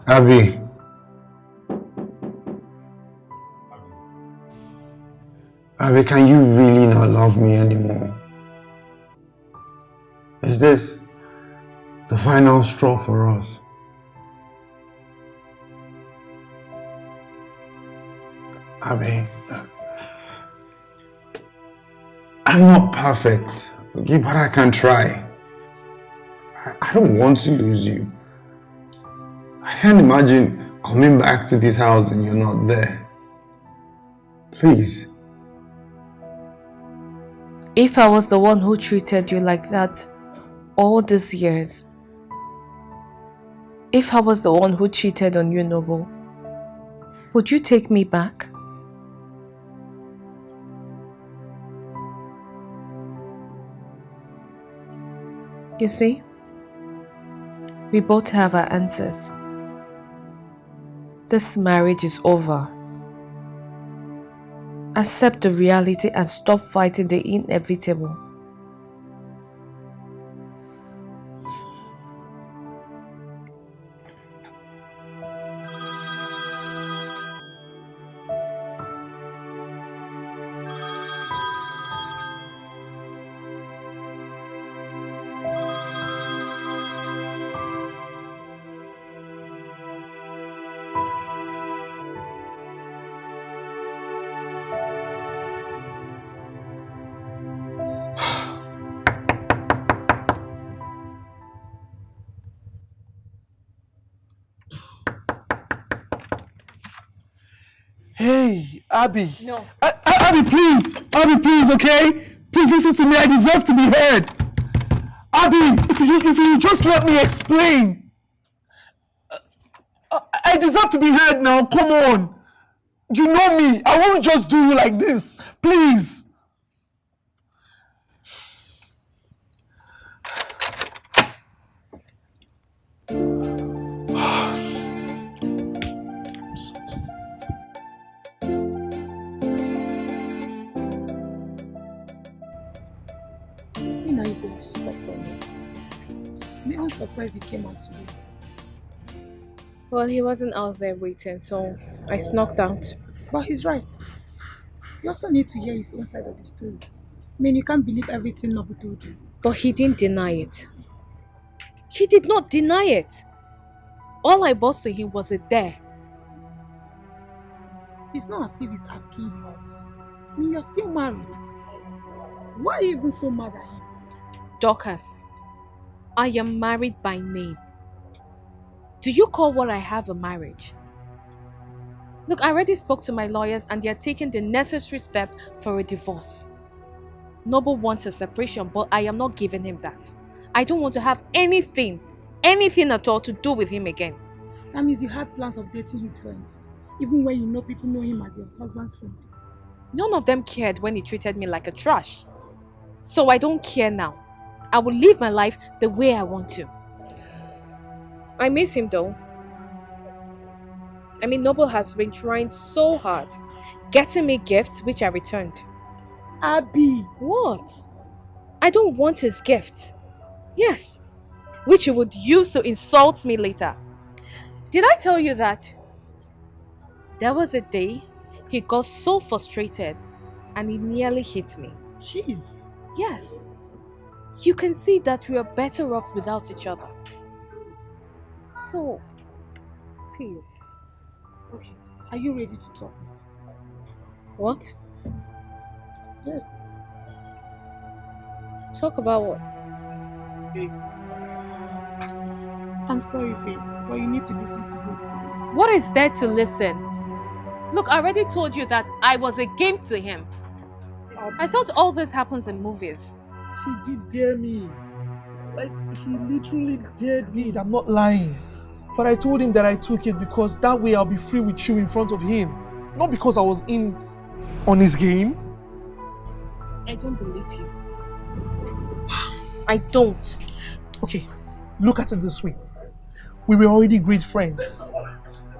Abby. Abby, can you really not love me anymore? Is this the final straw for us? Abby, I'm not perfect, okay, but I can try. I don't want to lose you. I can't imagine coming back to this house and you're not there. Please. If I was the one who treated you like that all these years, if I was the one who cheated on you, Noble, would you take me back? You see, we both have our answers. This marriage is over. Accept the reality and stop fighting the inevitable. Hey, Abby. No. Abby, please, okay? Please listen to me. I deserve to be heard. Abby, if you just let me explain. I deserve to be heard now. Come on. You know me. I won't just do you like this. Please. When are you going to stop running? Me, I'm surprised he came out today. Well, he wasn't out there waiting, so I snuck out. But he's right. You also need to hear his own side of the story. I mean, you can't believe everything Nobu told you. But he didn't deny it. He did not deny it. All I bossed to him was a dare. It's not as if he's asking you out. I mean, you're still married. Why are you even so mad at him? Dorcas, I am married by name. Do you call what I have a marriage? Look, I already spoke to my lawyers and they are taking the necessary step for a divorce. Noble wants a separation, but I am not giving him that. I don't want to have anything at all to do with him again. That means you had plans of dating his friend, even when you know people know him as your husband's friend. None of them cared when he treated me like a trash. So I don't care now. I will live my life the way I want to. I miss him though. I mean, Noble has been trying so hard, getting me gifts which I returned. Abby! What? I don't want his gifts. Yes, which he would use to insult me later. Did I tell you that? There was a day he got so frustrated and he nearly hit me. Jeez. Yes. You can see that we are better off without each other. So, please. Okay, are you ready to talk? What? Yes. Talk about what? I'm sorry, babe, but you need to listen to both sides. What is there to listen? Look, I already told you that I was a game to him. I thought all this happens in movies. He did dare me. Like, he literally dared me. I'm not lying. But I told him that I took it because that way I'll be free with you in front of him. Not because I was in on his game. I don't believe you. I don't. Okay, look at it this way. We were already great friends.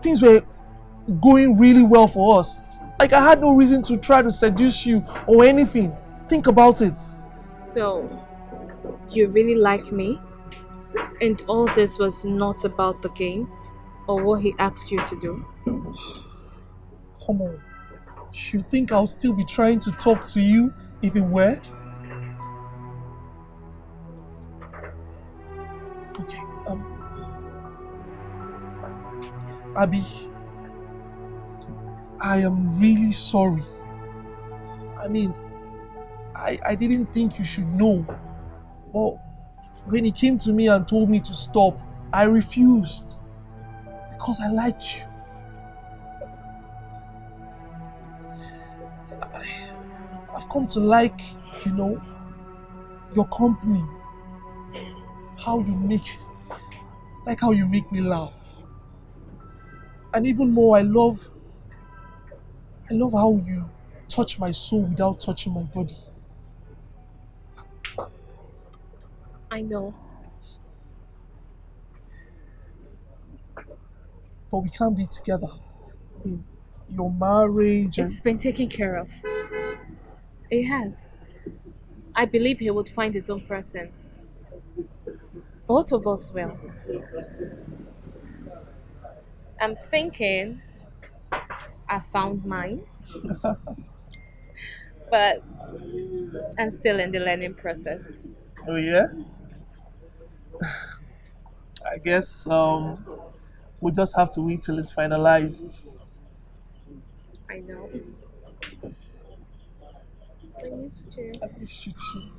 Things were going really well for us. Like, I had no reason to try to seduce you or anything. Think about it. So, you really like me? And all this was not about the game or what he asked you to do? Come on. You think I'll still be trying to talk to you if it were? Okay, Abby, I am really sorry. I mean, I didn't think you should know, but when he came to me and told me to stop, I refused because I liked you. I've come to like, your company. How you make me laugh. And even more, I love how you touch my soul without touching my body. I know. But we can't be together. I mean, your marriage and... It's been taken care of. It has. I believe he would find his own person. Both of us will. I'm thinking I found mine. But I'm still in the learning process. Oh yeah? I guess we just have to wait till it's finalized. I know. I missed you. I missed you too.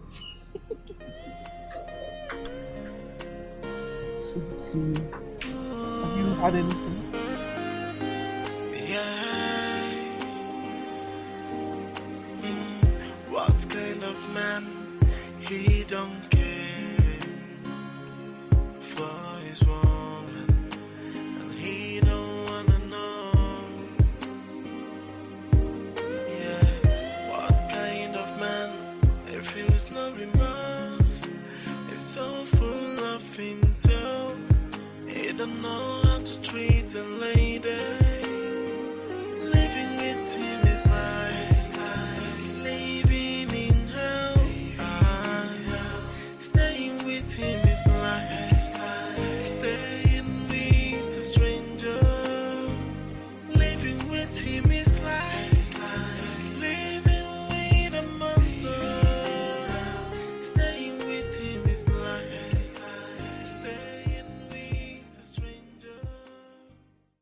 So let's see. Have you had anything? Yeah. What kind of man he don't care for his woman, and he don't wanna know. Yeah. What kind of man he feels no remorse, is so full of himself, he don't know